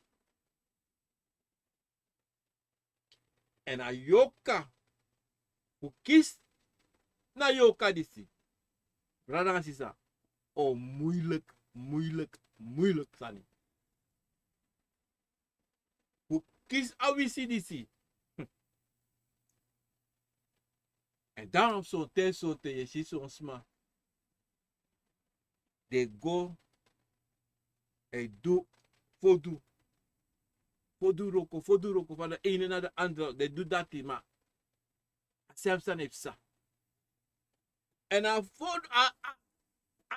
And a yoka. Who kiss na yoka disi. Brada en sisa. Oh, moeilijk sani. Who kiss a wisi disi. En daarom zo te je ziet zo'n sma. They go en do fodu. Fodu roko van de ene naar de andere. They do dat maar. Zelfs dan heeft ze. En a fodu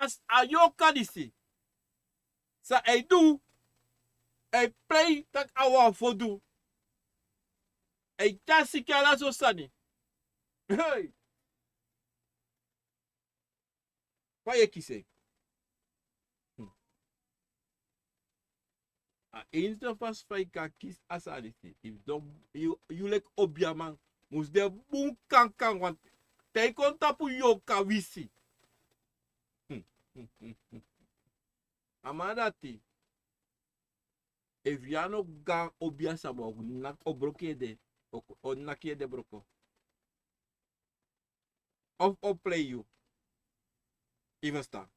as a yoka disi. Sa ei do. Ei play tak awa fodu. Ei tasi kala so sani. Hey. Wat je kiezen? Eens de vast van je kies as alisi. If you like obiaman. Moest de boom kang want hij kon tapu yoka wisi. Amadati. If you no ga obia sabo nak obroke de o nakie de broko. Of play you. Even staan.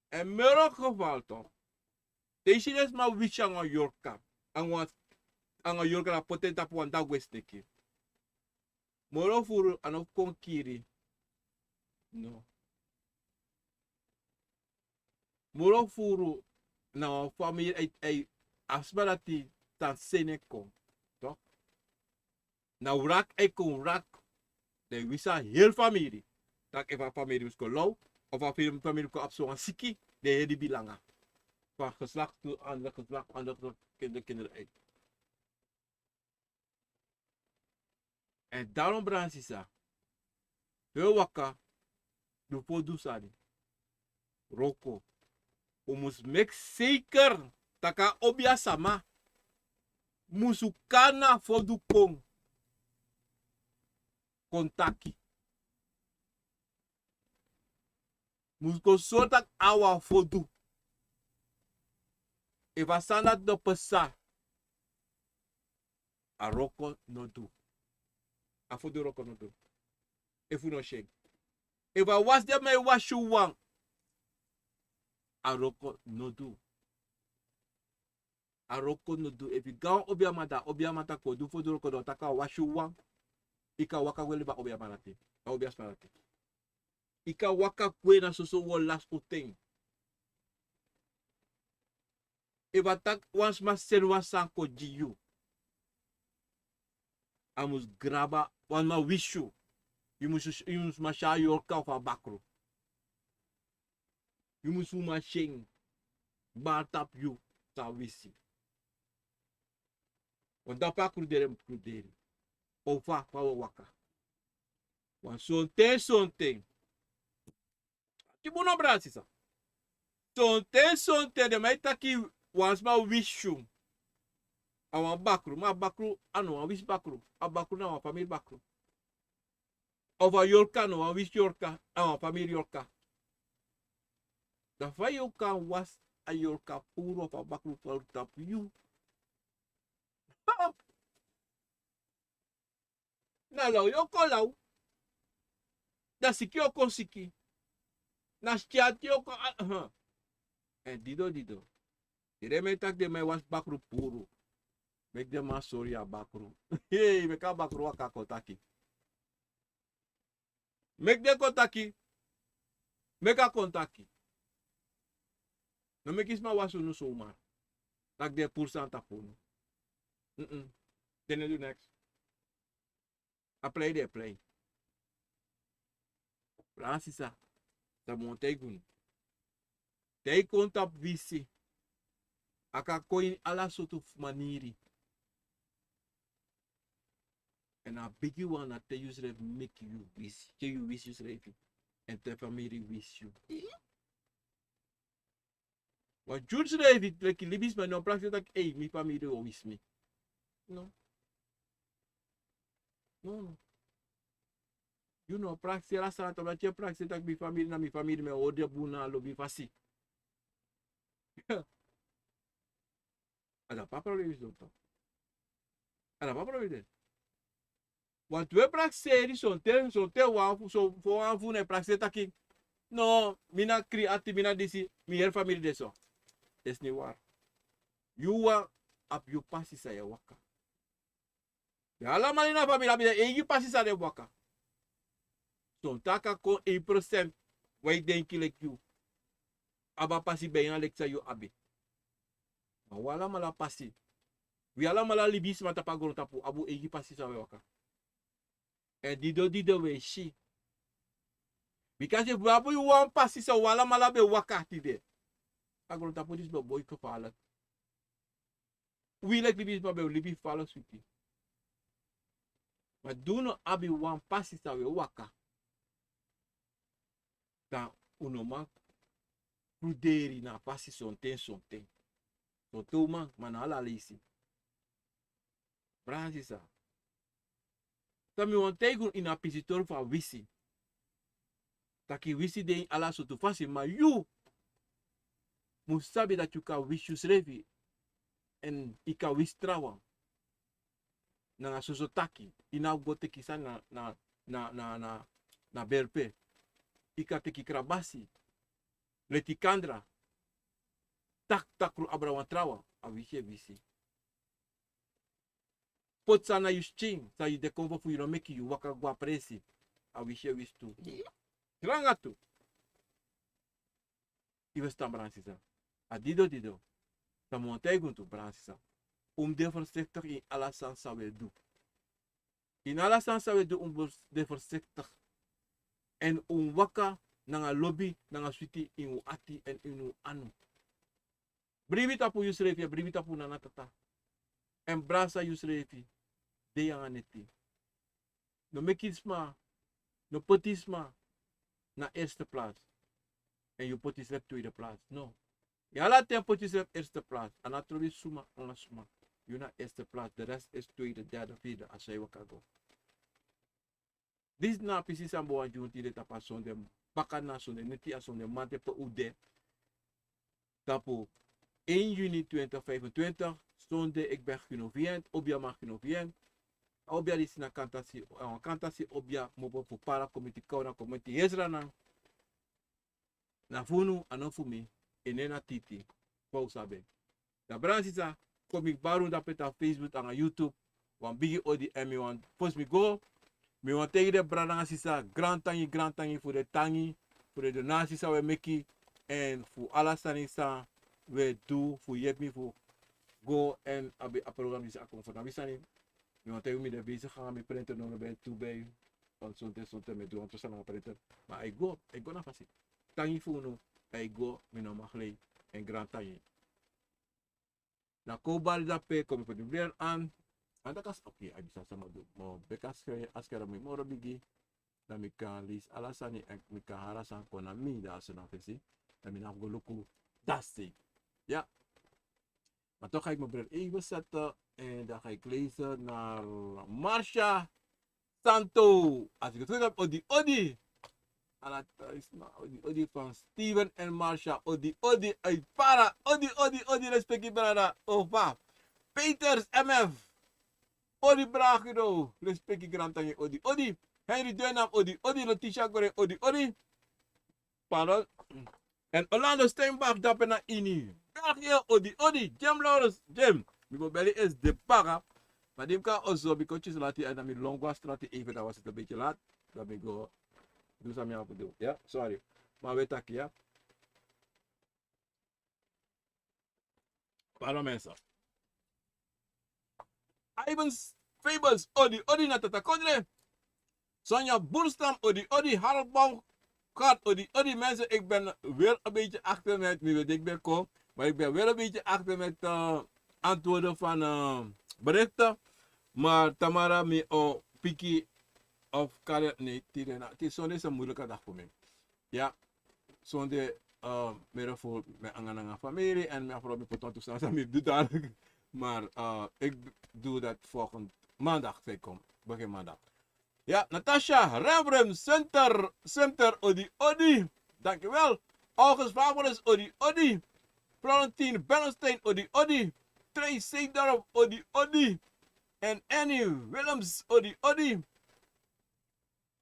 En moro geval toch. Deze is maar wish aan Yorka. Aan Yorka na potenta po anda westeki. Moro furu ano konkiri. No. Moro furu na family ay asbalati tan seneko. Toch? Na urak ay kon rak. De wisa heel familie. Dat if a familie is low of a familie ko op zo'n siki, de hele bilanga. Van geslacht tot ander geslacht, kinderen uit. En daarom brandt ze. Heel wakker, de podusani. Roko. We moeten make zeker dat ka obia sama. Musukana voor de kong. Kontaki. Musko sotak awa fodu. If a sanat do pesa. A roko no do. A fodu roko no do. If you no shake. If I was there may wash you wang. A roko no do. A roko no do. If you go obiamata ko do fodu roko do taka wash you wang. Ika waka wele ba obiamanate. Obiasmanate. Ika waka kwe na soso wo last uteng. Eva tak wans ma serwa sanko jiyu. Amus graba wan ma wishu. You must ma sha yorka of a bakro. You must ma sheng. Batap you sa wisi. Wanda pa krudere. Ova pa waka. Wan sonte. Kibuno brasisa. Sonte de mai taki wans ma wishu. Awan bakru, ma bakru ano wan wish bakru. A bakru na wan family bakru. Ova yorka no wan wish yorka, awan family yorka. Da fa yorka was a yorka puro of a bakru for tap you. Na lau yoko lau. Da siki yoko siki. Na stiati yoko en dido. Dire me tak de me was bakru puro. Mek de ma sorry a bakru. Hey, me ka bakru waka kotaki. Mek de kotaki. Meka kontaki. No me kis ma wasu no so mar. Tak de pourcent tapono. Then you do next. I play. Francisa. Da montegun. Dei conta Wisi. Aka coin alla sorto maniri. And a big one that they use to make you wish. You wish you slave. And the family wish you. But Jude slave it like libis man no practice like hey, me family wish me. No. You know, practice la sana to la practice tak mi family me ode buna lo bi fasi. Ada pa problema isso. Ada pa problema. Want we praxeri son te wan so fo wan fu ne praxeri taki. No, mina creati mina disi mi her family deso. Des ni war. You wa ap you passi sa ya waka. Ya la malina family abi e you passi sa de waka. So taka ko 1% wai denki like you. Aba passi ben Alexa you abi. Ma wala mala passi. We ala mala libis mata pagoro tapu abu e you passi sa waka. En dido Wesi. Because if wapu you want pass is a wala malabe wakati de. Agro tapo dis boy ko fala. We like libis babe libi fala sweetie. Maar do no abi wan pass is a waka. Dan uno man cruderi na passi sonten. So tu man ala lisi. Bransisa. Tami wan tegun in a pisitor van Wisi. Taki Wisi de ala so tu fasi, maar you must sabi dat you kan wish you srevi en ika wish trawa. Na so taki ina go teki sa na Berpe. Ika teki krabasi. Leti kandra. Tak ru abrawan trawa. A Wisi. Pot sana you ching. Sa you de konvo fu you no meki you waka gwa presi. A wis tu. Granga tu. Iwe staan bransisa. A dido. Ta montegun tu bransisa. De voorzichtig in alla sansa we do. In alla sansa we do de voorzichtig. En waka nanga lobby nanga switi in ati en in anu. Brivi tapu yusrefi, brivi tapu nanatata. En brasa yusrefi. De yang aneti. No mekisma, no potisma na eerste plaats. En je potis op tweede plaats. No. Ja, laat je potis op eerste plaats. En dat is suma, anga suma. Je na eerste plaats. De rest is tweede, derde, vierde. Als je wat go. Dit na precies aan boven junti de tapas zonde. Bakan na zonde. Neti a zonde. Mante pe ude. Tapo 1 juni 2025. Zonde ik ben genoviënt. Obia mag genoviënt. Obia is na kantasi. Kantasi obia mopo voor para committee kauna committee Hezrana. Na funu anofumi. Enena titi. Pausabe. Da bransisa. Kom ik baru da peta Facebook en YouTube. Wan bigi odi en mi wan post mi go. Mi wan tegen de brandanga sisa. Grand tangi voor de tangi. Voor de donaties we meki. En voor alles sanisa. We do. Voor je mi voor go en abi a program is akkom voor navisani. Mi wan tegen mi de bezig gaan. Mi printer nog bij toe bij. Want zonte me doen. Want we zijn aan printer. Maar ik go na fasi. Tangi voor no. Ik go. Mi no mag lei. En grand tangi. Na kobal dape kom ik de aan. En dat is oké. Ik bisa sama do. Maar bekas askera mi moro bigi. Dan mi kan lis alasani en mi kan harasan kona mi da asena fesi. Dan mi na go luku dasti. Ja. Maar toch ga ik mijn bril even zetten. En dan ga ik lezen naar Marcia Santo. Als ik het goed heb, Odi. En dat is Odi van Steven en Marcia. Odi uit Para. Odi, respectie brada. Opa. Peters MF. Odi Bragido. Respectie grantanje Odi. Henry Duinam Odi. Letitia Gore Odi. Pardon. En Orlando Steinbach dappen naar Ini. België Odi. Jim Lawrence. Jim. Mijn belly is de para. Maar die kan also because laat hij en dan mijn longwa straat even. Dat was het een beetje laat. Dat ben ik go. Doe samen aan doen. Ja, sorry. Maar weet ik ja. Pardon mensen. Ivans Fables Odi na tata kodre. Sonja Boerstam Odi Harold Baumgart Odi mensen. Ik ben weer een beetje achter met wie ik ben kom. Maar ik ben weer een beetje achter met antwoorden van berichten. Maar Tamara me Piki of Karen, nee, het is zo'n moeilijke dag voor mij. Ja, zonde meer voor mijn angana familie en mijn vrouw met potato saus en doe dat. Maar ik doe dat volgende maandag, zij komt, begin maandag. Ja, Natasha, Reverend Center Odi. Dankjewel. August Favoris Odi. Florentine Bernstein Odi. Trace Seedorf Odi. En Annie Willems Odi.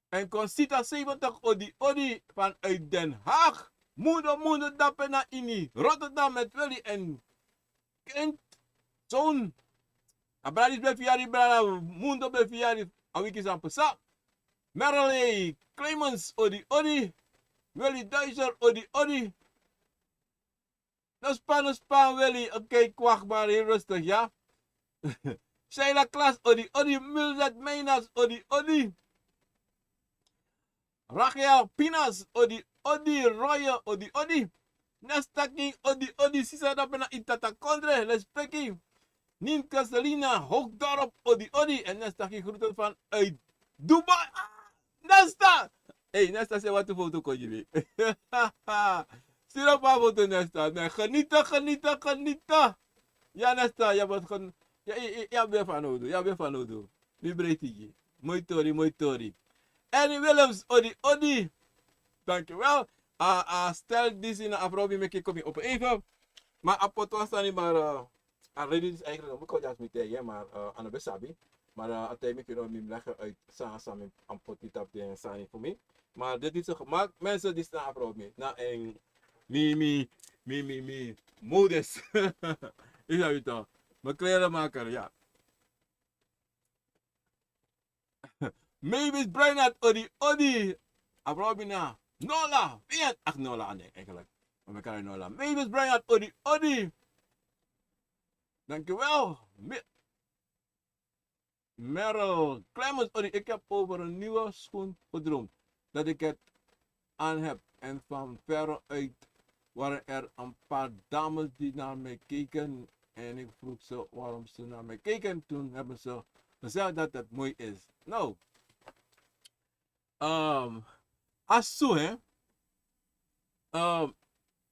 En Concita 70 Odi vanuit Den Haag. Moeder dappen naar Ini. Rotterdam met Willy en kind. Zoon. Abradis befiari brada. Mundo befiari. Awiki Zampesa. Merle Clemens Odi. Willy Duizer Odi. No span Willy. Oké, kwakbaar, heel rustig, ja. Sheila Klas Odi. Milzet Meinas Odi. Raquel Pinas, odi roya, odi. Nestaki, odi, sisa da pena itata kondre, respecti. Nin Casalina, Hoogdorp, odi. En nestaki groeten van uit Dubai. Nesta! Hey, Nesta, zeg wat de foto kon je weer. Stuur een paar foto, Nesta. Nee, genieten. Ja, Nesta, je bent gewoon... Ja, ben van Odo. Nu breed je. Mooi tori. Annie Willems, odi. Dankjewel. Stel die zin afrobi met je kom je op even. Maar apoto was dan niet maar... Already is eigenlijk nog een beetje met je, maar aan de besabi. Maar uiteindelijk kun je nog niet leggen uit samen aan potitap en sani voor mij. Maar dit is zo gemaakt. Mensen die staan afrobi. Na een... Mi. Modes. Is dat het al? Mijn klerenmaker, ja. Mavis Brainerd, odi. Abrobina. Nola. Wie? Ach, Nola, nee, eigenlijk. Maar we kunnen Nola. Mavis Brainerd, odi. Dankjewel. Meryl Clemens, odi. Ik heb over een nieuwe schoen gedroomd. Dat ik het aan heb. En van veruit waren er een paar dames die naar mij keken. En ik vroeg ze waarom ze naar mij keken. Toen hebben ze gezegd dat het mooi is. Nou. Als zo, hè.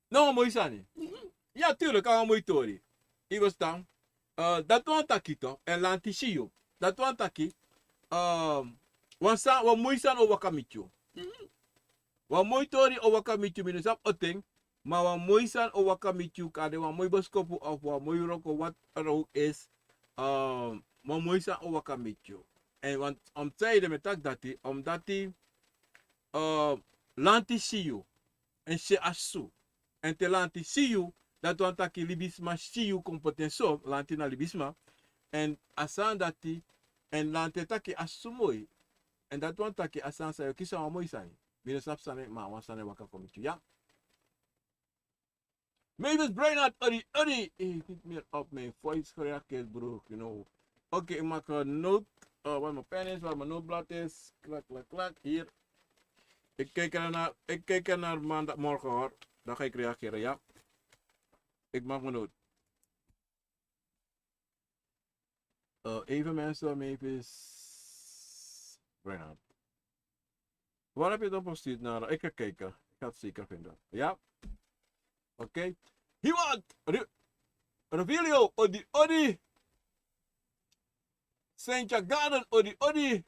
Nou, mooi zijn. Ja, tuurlijk, al een mooi tori. Ik was dan. Dat was taki toch. En lantisio. Dat was taki. Wat mooi zijn over kamicho. Wat mooi tori over kamicho. Minus op oteng. Maar wat mooi zijn over kamicho. Kade wat mooi boskopu of wat mooi roko. Wat er ook is. Wat mooi zijn over kamicho. En want om tijden met dat die. Omdat die. Lantisio. En se asu. En te lantisio. Dat want taki libisma siu kompetenso. Lantina libisma. En asan dati. En lante taki asu mooi. En dat want taki asan sayo. Kisa wa mooi zijn. Binnen snap sane. Maar wan sane waka komichu. Ja. Mavis Brainerd, odi. Niet meer op mijn voice gereageerd, bro. You know. Oké, ik maak een note. Waar mijn pen is, waar mijn noteblad is. Klak. Hier. Ik kijk er naar maandag, morgen hoor. Dan ga ik reageren, ja. Ik maak mijn note. Even mensen, Mavis Brainerd. Waar heb je dan gestuurd naar? Ik ga kijken. Ik ga het zeker vinden. Ja. Oké. Hiwat! Revilio, odi. Saint Garden, odi.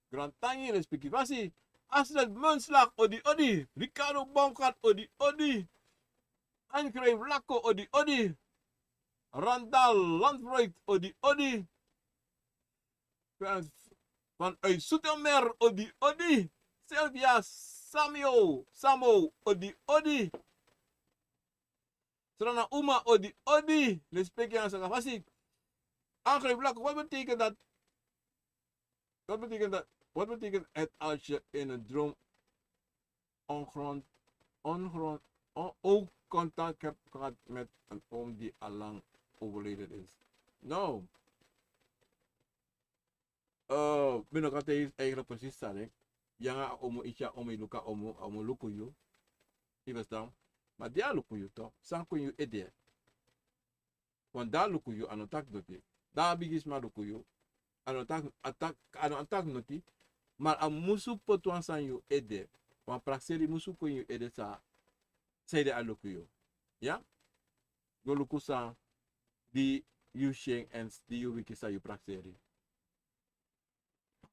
Grand Tangi, respectivatie. Astrid Munslag, odi. Ricardo Baumgart, odi. Angrej Vlaco, odi. Randall Landbreut, odi. Van uit Soetermeer, odi. Sylvia Samo, odi. Strana Uma, odi. Respect je aan zijn gafassie. Angrej Vlaco, wat betekent dat? Wat betekent het als je in een droom ook contact hebt gehad met een oom die al lang overleden is? Nou, ben ik altijd eigenlijk precies stellig. Ja, omo isha omo luka omo lukuyu. Je verstaan? Maar die lukuyu toch? San kun je ede. Want daar lukuyu aan het tak doet. Daar bigis maar lukuyu. Ano attack noti. Maar a musu potwan san you ede. Wan prakseri musu kun you ede sa. Seide aloku yo. Ja? Go luku sa. Di you sheng en di you wiki sa you prakseri.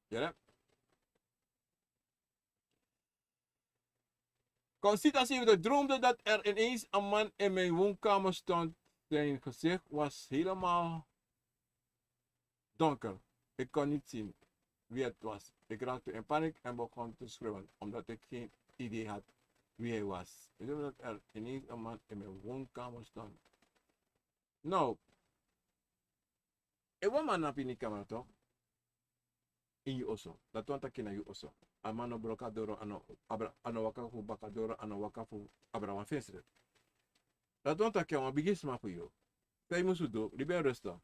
Ja? Constatatie dat droomde dat er ineens een man in mijn woonkamer stond. Zijn gezicht was helemaal donker. Ik kon niet zien wie het was. Ik raakte in paniek en begon te schreeuwen, omdat ik geen idee had wie hij was. Ik dacht dat er ineens een man in mijn woonkamer stond. Nou, ik wil maar naar die kamer toch? In je osso. Dat want ik in je osso. Amano broka doro ano wakafu baka doro ano wakafu abrawan fensre. Dat want ik een bigis maar voor jou. Zij moest doen, die ben rustig.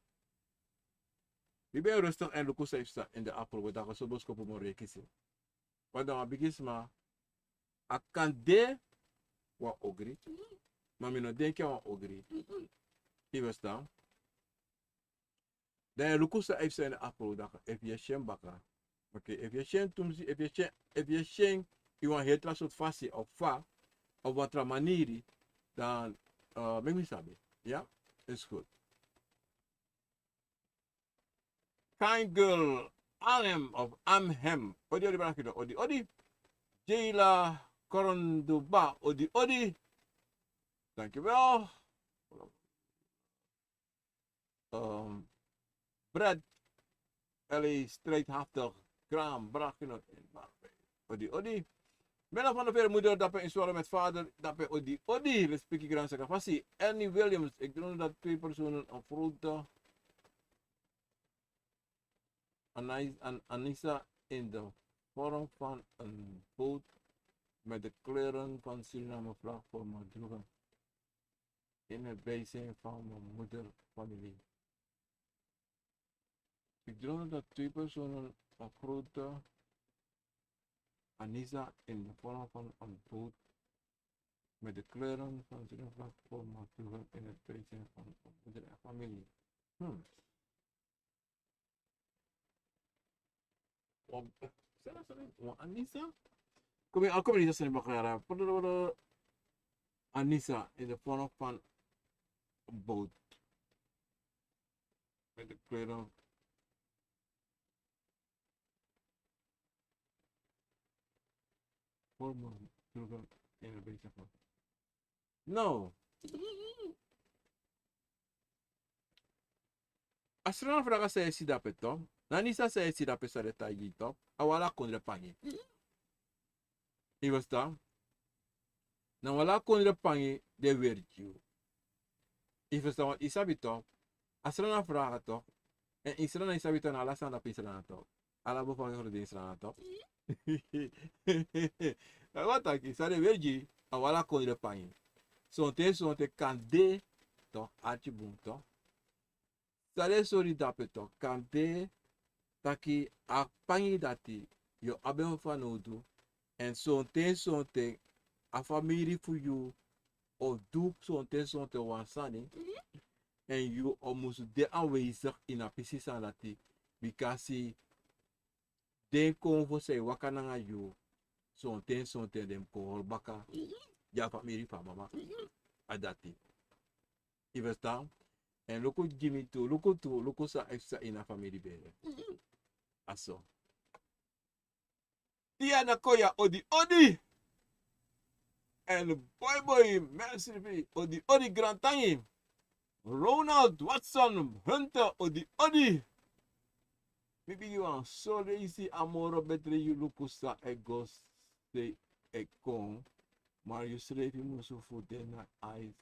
Die ben rustig en luku safe sta in de appel, we dachten zo boskopen morgen kiezen. Wadon a bigisma a kan de wa ogri. Maar mi no denk je wa ogri. Je verstaan? Dan lukusa heeft zijn appel dat if je shen baka. Oké, if je shen tumsi, if je shen je wan hetra soort fasi of fa of wat maniri, dan make me sabi. Ja, is goed. Kind girl, Alem of Amhem. Odi odi barakido, odi. Jela Koronduba, odi. Dankjewel. Brad, Ellie strijdhaftig, kraam, brakino in Berpe. Odi. Ben van de verre moeder, dat in zware met vader, dat odi. Respect ik grand zeggen. Passie, Annie Williams, ik droom dat twee personen een grote Anissa in de vorm van een boot met de kleuren van Suriname vlag voor me droegen. In het bijzijn van mijn moederfamilie. Ik droom dat twee personen een grote Anissa in de vorm van een boot met de kleuren van Suriname vlag voor me droegen. In het bijzijn van mijn moeder en familie. Anissa? Kom je niet eens begrijpen. Anissa in de vorm van een boot. Met de kleuren. Voor me droegen in het beetje van. No. Als er een vraag is, zie dat het toch? Nanisa zei si dat pesa de tayi top. Awala kondre pangi. Je verstaan? Na wala kondre pangi de werkju. Je verstaan wat isabi top. Als er een vraag toch. En Israël isabi top na ala staan dat Israël top. Ala boven je de Israël top. Wat taki? Sa de werkju. Awala kondre pangi. Sonte kan de toch. Archie boom toch. Sa de sorry dape toch. Kan de. Taki a pangi dati yo abe fa no do en sonte a famiri fu you of do sonte wansani en you almost de aanwezig in a pisisa dati because de kon fo say wakananga you sonte dem ko baka ya famiri fa mama adati ivesta en loko Jimmy to loko sa extra in a family bere. Aso. Tia Nakoya odi. En boy, merci odi grand tangi. Ronald Watson Hunter odi. Maybe you are so lazy amoro betre you lukusa egos de ekon. Maar you schreef je musu voor na eyes.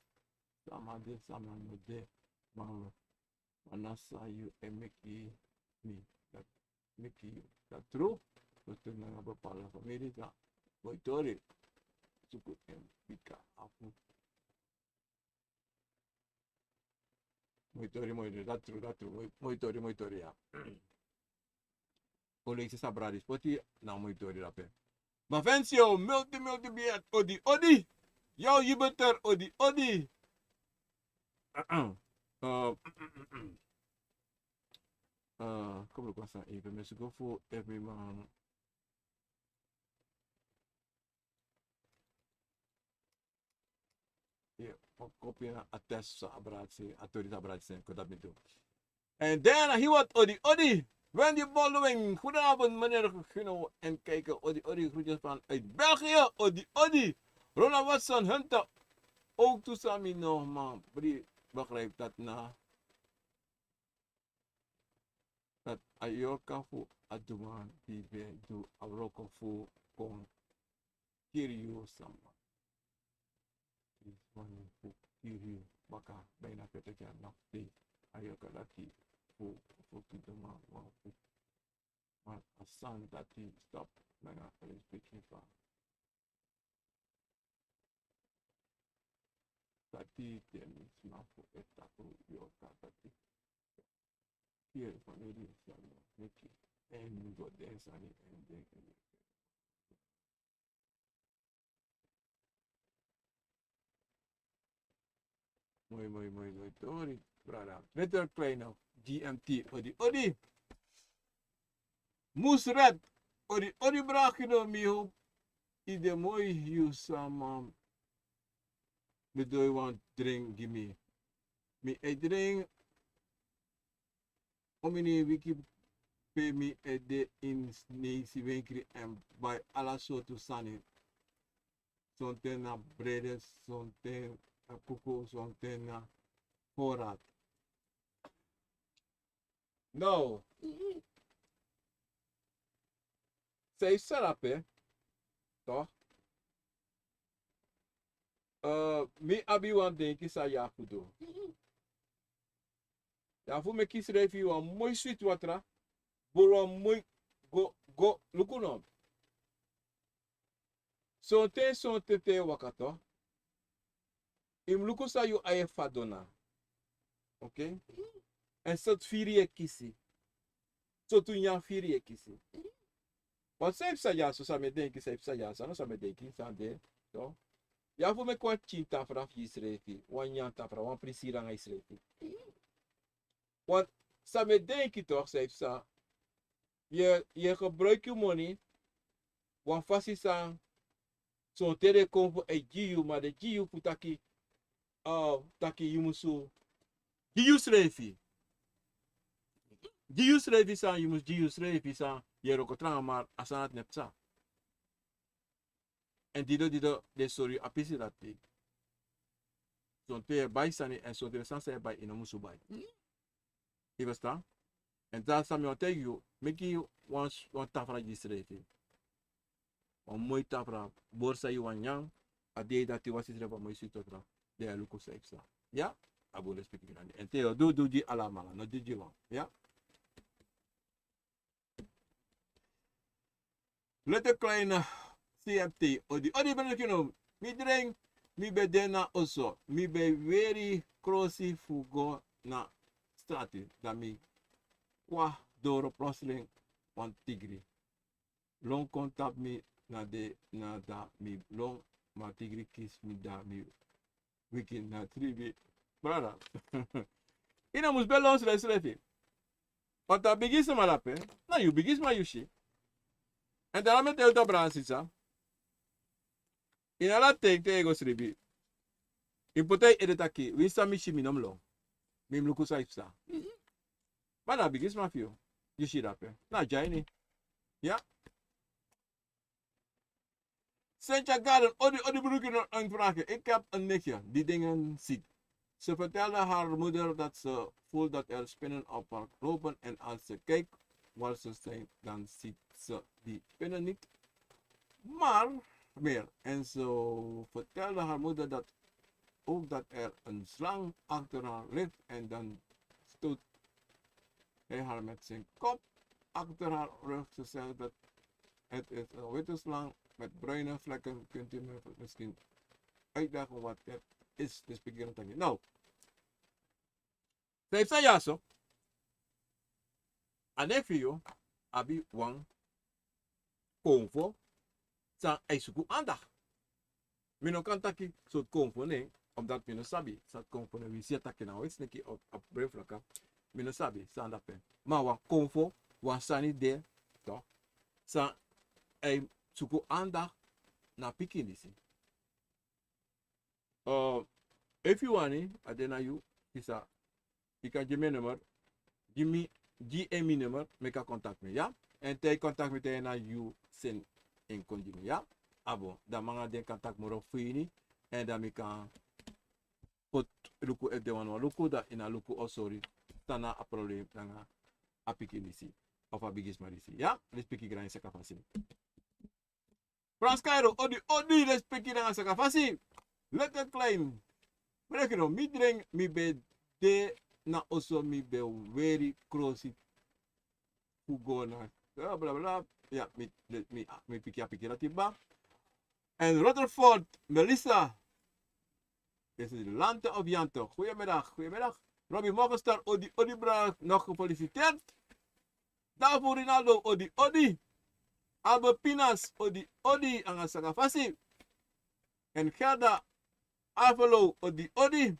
Samade. Manasa you and make you that true. Gusto na nga ba pala family ka? Moitori. Sukut and pika apu. Moitori. That true. Moitori ya. Oleh sa sabradis poti na moitori rape. Mafensio multi biat odi. Yo yibeter odi. Como lo pasa? Even mensen go for every man. Yeah, kopia attest sa abradse, autorita abradse, ko dat doen. En daarna hier wat odi. Wendy Baldwin, goedenavond meneer Gino en kijken odi groetjes van uit België, odi. Ronald Watson Hunter, ook toesami nog man, begrijp dat na. Dat ayoka fu aduman bibe du abroko fu kon kiriyo sama. Is one fu kiriyo baka bijna petekja nog steeds ayoka lati fu kiduma wan fu. Maar asan dati stop nanga speaking van. Dati tenis ma fu etaku yoka dati. Here, Famiri, Mickey, and we got dance on it, and then Mooi. Tori, brada. Letter kleine GMT, odi. Moesred, odi brakino, mi hoop. Ide mooi, you some, me do you want drink, give me. Me a drink, omini wiki pay me a day in Nisi Winkri and by alla sorto sani. Something na bread, something na cocoa, something na horat. No. Say sarape, toch? Me abi wan denki sa yakudo. Ya fu me kisre fi wan mooi sweet watra. Bolo mooi go lukunom. Something te wakato. Im luku sa yu aye fadona. Okay? En sot firi e kisi. Sotu nyan firi e kisi. Want safe sa ja, so sa me denki safe sa ja, sa no sa me denki, sa de, so. Ja fu me kwa chin tafra fi isrefi, wan nyan tafra, wan presi ranga isrefi. Want sa me denki toch, safe sa, je gebruik je money, wan fasi sa, zo'n tere kompo e giyu, maar de giyu fu taki, taki yumusu, giyu srefi. Giyu srefi sa, yumus giyu srefi sa, je rokotranga, maar asanat nepsa. En dido, de sorry, apisi dat te. Zo'n tere bij sani, en zo'n tere sansa bij in musu bij. Je verstaan? En daar sami on tegen you, make you one tafra gisrefi. Een mooi tafra, borsa you wan yang, a day dat was is reba mooi sitotra, de a luko saipsa. Ja? Abo le speaking grande. En teo, do di alamala, no di jiwan. Ja? Let a kleine CMT, odi ben you know, mi drink, mi be dena also, mi be very crossy fugo na strati, da mi kwa doro prosling wan tigri. Long contact mi na da mi long ma tigri kiss mi da mi weekend na tribi. Brother. Ina mus belons resrefi. Pata bigis malape, na you bigis ma yushi. En daarom met elta bransisa. Ina la take te ego sribi. Impotei edetaki, winsa mi shimi nomlo. Mi mluku saipsa. Bana bigis ma fio. Yushi rape. Na jaini. Ja? Sentja Garden, odi broeken en vragen. Ik heb een nichtje die dingen ziet. Ze vertelde haar moeder dat ze voelt dat er spinnen op haar lopen en als ze kijkt waar ze zijn, dan ziet ze die spinnen niet. Maar meer. En ze vertelde haar moeder dat ook dat er een slang achter haar ligt en dan stoot hij haar met zijn kop achter haar rug. Ze zegt dat het is een witte slang met bruine vlekken. Kunt u me misschien uitleggen wat het is? Dus beginnen te nou. Ze heeft zijn jaso. Anefio, abi wang, konvo, zijn eisuku aandacht. Mino kan taki soort konvo nee, omdat mino sabi, soort konvo nee, we zien taki nou iets neki op brevlaka. Mino sabi, zijn dat pen. Maar wang konvo, wang sani de, toch? Zijn suku aandacht na pikinisi. If you want it, adena you, isa, you can give me nummer, give me GME nummer, make a contact me, ja? En take contact met na you send in continue, ja? Abo, dan manga den contact moro fini, en dan me kan put luku if de wan luku da ina luku oh sorry, tana a problem nanga a pikinisi, of a bigis marisi, ja? Let's pick it seka fasi. Frans Cairo, odi, let's pick it seka fasi. Let it claim. Break it on, mi drink, mi be de, na also mi be very close who go na blah blah blah. Ja, mi piki dat tiba. En Rutherford, Melissa. Dit is de Lante of Janto. Goedemiddag. Robbie Morgenstar, odi bra, nog gefeliciteerd. Daarvoor Rinaldo, odi. Albert Pinas, odi, anga sagafasi. En Gerda Avelo, odi.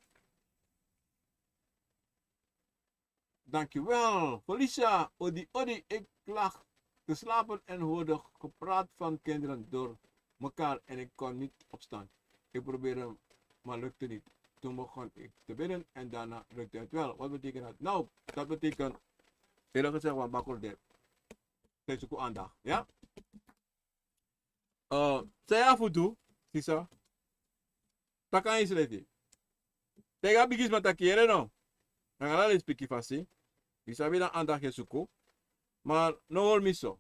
Dankjewel. Felicia, odi, odi, ik lag te slapen en hoorde gepraat van kinderen door elkaar en ik kon niet opstaan. Ik probeerde, maar lukte niet. Toen begon ik te bidden en daarna lukte het wel. Wat betekent dat? Nou, dat betekent, eerlijk gezegd, wat bakkelde. Steeds ook aandacht, ja? Saya futu, sisa. Taka is ready. Tega bigis matakiere no. Nanga les piki fasi. Bisa bilang aandacht suku. Maar no hol miso.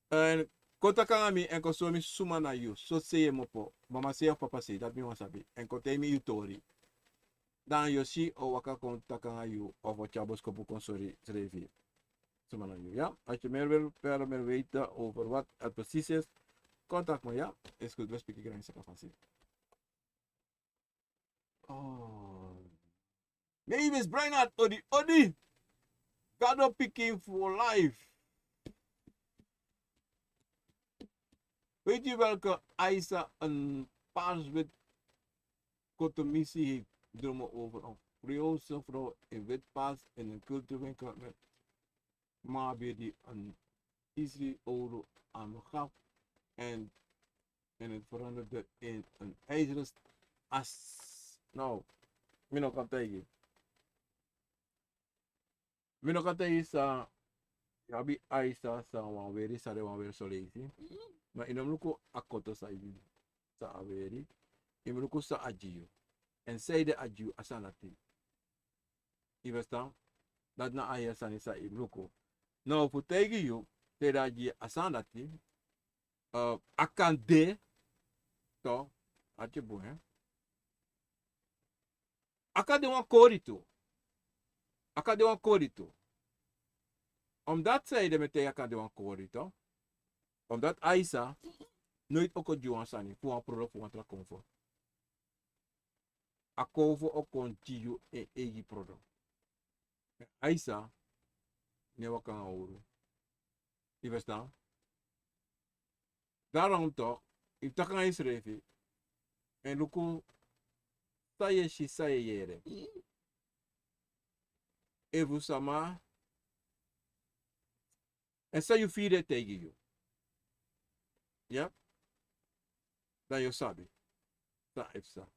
En kota kangami en konsomi suma na you. So seye mopo. Mama seye of papa seye. Dat mi wasabi. En kote mi utori. Dan yoshi o waka konta kanga you. Of wat jabos kopu konsori trevi. Suma na you. Ja? Als je meer weten over wat het precies is. Contact me, ja? Is goed. We spreken graag in fasi. Oh. Name is Brainerd Odi Odi. God of picking for life. Weet je welke Isa een paarswit kotomisi heeft? Dromen over een Creoolse vrouw in wit paas in een cultuurwinkel met Mabi die een €1 aan me gaf en het veranderde in een ijzeren as. Nou, ik kan tegen. Ik kan tegen sa, ja bi Isa sa wanweri sa de wanweri solezi. Maar in omluko akoto sa ibi sa aweri, in omluko sa ajiyo. En zij de ajiyo asanati. Je verstaan? Dat na aya sani sa imluko. Nou, voor tegen je, te ajiyo asanati, akande, to, atje boe, akade wan korito. Akade wan korito. Omdat zij de meteen akade wan korito. Omdat Aisa nooit ook een juan sani. Voor een product voor een trakomfort. Akovo ook een jiu en egi product. Aisa ne wakan ouro. Je verstaan? Daarom toch, ik tak aan schrijven. En luku saye shi saye yere. Evu sama. En sa you feed it tegen you. Ja? Dan je sabi. Sa efsa.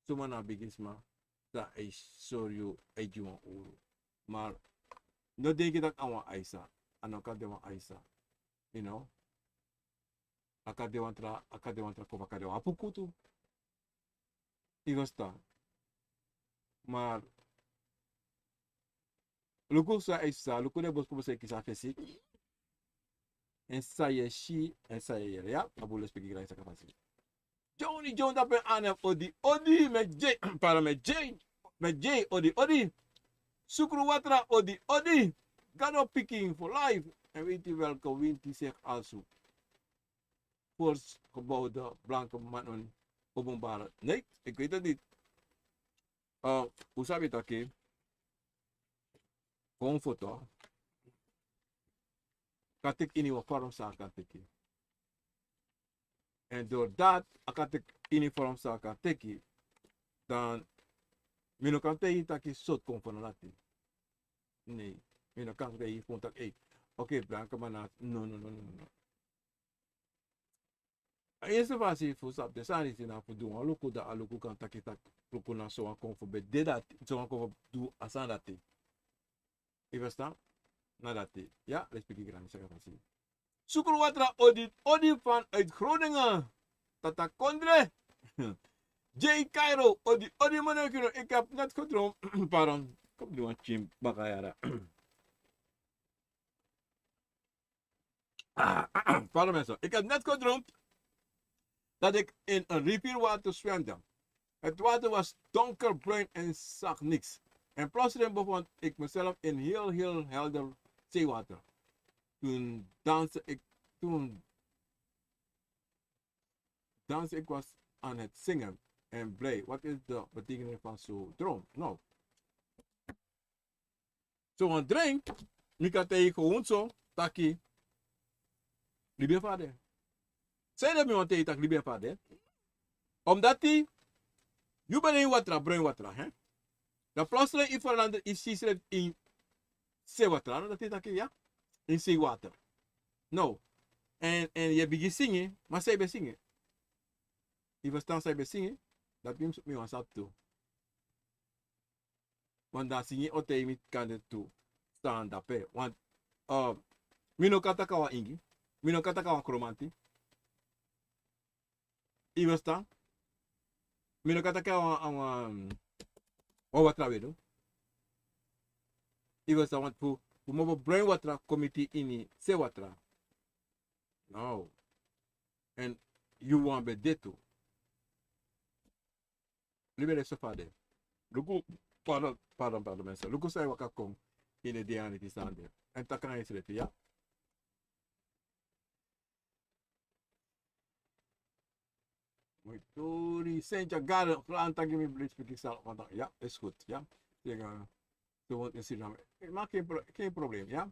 Suma na bigisma. Sa is sorry ejuan ouro. Maar no denk je dat aan Aisa. En dan kan de Aisa. You know? Akadewantra kova akadewan apukutu. Igosta. Maar luku sa Aisa, luku de bos se kisa fesi. En sa ye shi en sa ye ya. Abule speak graag sa kapasi. Johnny John dat ben aan odi met J para met J odi. Sukru watra odi. Gado picking for life. En weet je welke wind die zich also gebouwde blanke mannen openbaren. Nee, ik weet het niet. Hoe zou je dat keer? Gewoon foto. Kan ik in uw vorm zaken teken. En doordat ik in uw vorm zaken teken, dan mino kan tegen dat je soort komt van laten. Nee, mino kan tegen contact. Oké, blanke mannen. No. Eerste fase voor sap de sani tina voor doen aluku da aluku kan takita luku na so aan voor be dat so aan voor do asan dat. Je verstaan? Na dat. Ja, respect ik graag zeggen fase. Sukru watra odi van uit Groningen. Tata Kondre. J Cairo odi manekino ik heb net gedroomd. Pardon. Kom doen een chim bakayara. Pardon mensen. Ik heb net gedroomd dat ik in een rivierwater zwemde. Het water was donkerbruin en zag niks. En plotseling bevond ik mezelf in heel helder zeewater. Toen danste ik was aan het zingen en blij. Wat is de betekenis van zo'n droom? Nou, zo'n droom, ik kan tegen gewoon zo, taki, lieve vader. Zij dat me tegen tak lieve vader. Omdat die, je bent in water, bruin water, hè? Dan plotseling in veranderd is ze in zeewater. Dat is dat ja? In zeewater. Nou. En je begint zingen, maar zij bij zingen. Je verstaan zij bij zingen, dat neemt me aan zat toe. Want dan zing je altijd met kan het toe staan daarbij. Want mino katakawa ingi, mino katakawa kromanti. Je verstaan? Mino katakawa aan wat trawedo. Je verstaan, want voor mopo brain watra committee in zeewatra. Nou. En you want be dit toe. Libere sofade. Luku, pardon mensen. Luku zei wat kom in de diani die staan daar. En dat kan je zeggen, ja? Moet je Sentja Garden, Franta, give me please, speaking zelf. Ja, is goed, ja? Zeggen, ze woont in Suriname. Maar geen probleem, ja?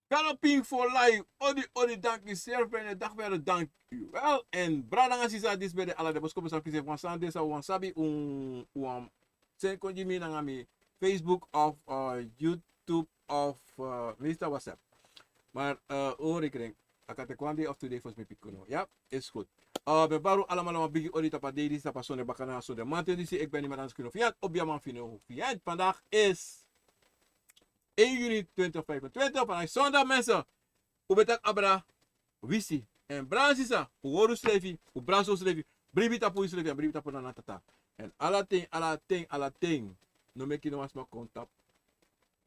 Galoping for life. Odi, dank u zeer fijne dag verder. Dank u wel. En Bradanga Sisa, dit bij de alla de boskopen zal kiezen van Sande, zou wan sabi zijn kon je mee naar Facebook of YouTube of meestal WhatsApp. Maar hoor ik denk, ik had de kwante of today voor me pikuno. Ja, is goed. We baro allemaal bigi odi tapa dedi tapa sonde bakana sonde. Mantien ik ben iemand anders kunnen fiat op jaman fino fiat. Vandaag is 1 juni 2025, vandaag zondag mensen. U betak abra, wisi. En bransisa, u woru slevi, u braso slevi. Bribita pu slevi, en bribita pu nanatata. En alla ting. No make no mas ma contact.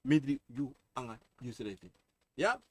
Midri you anga you slevi. Ja?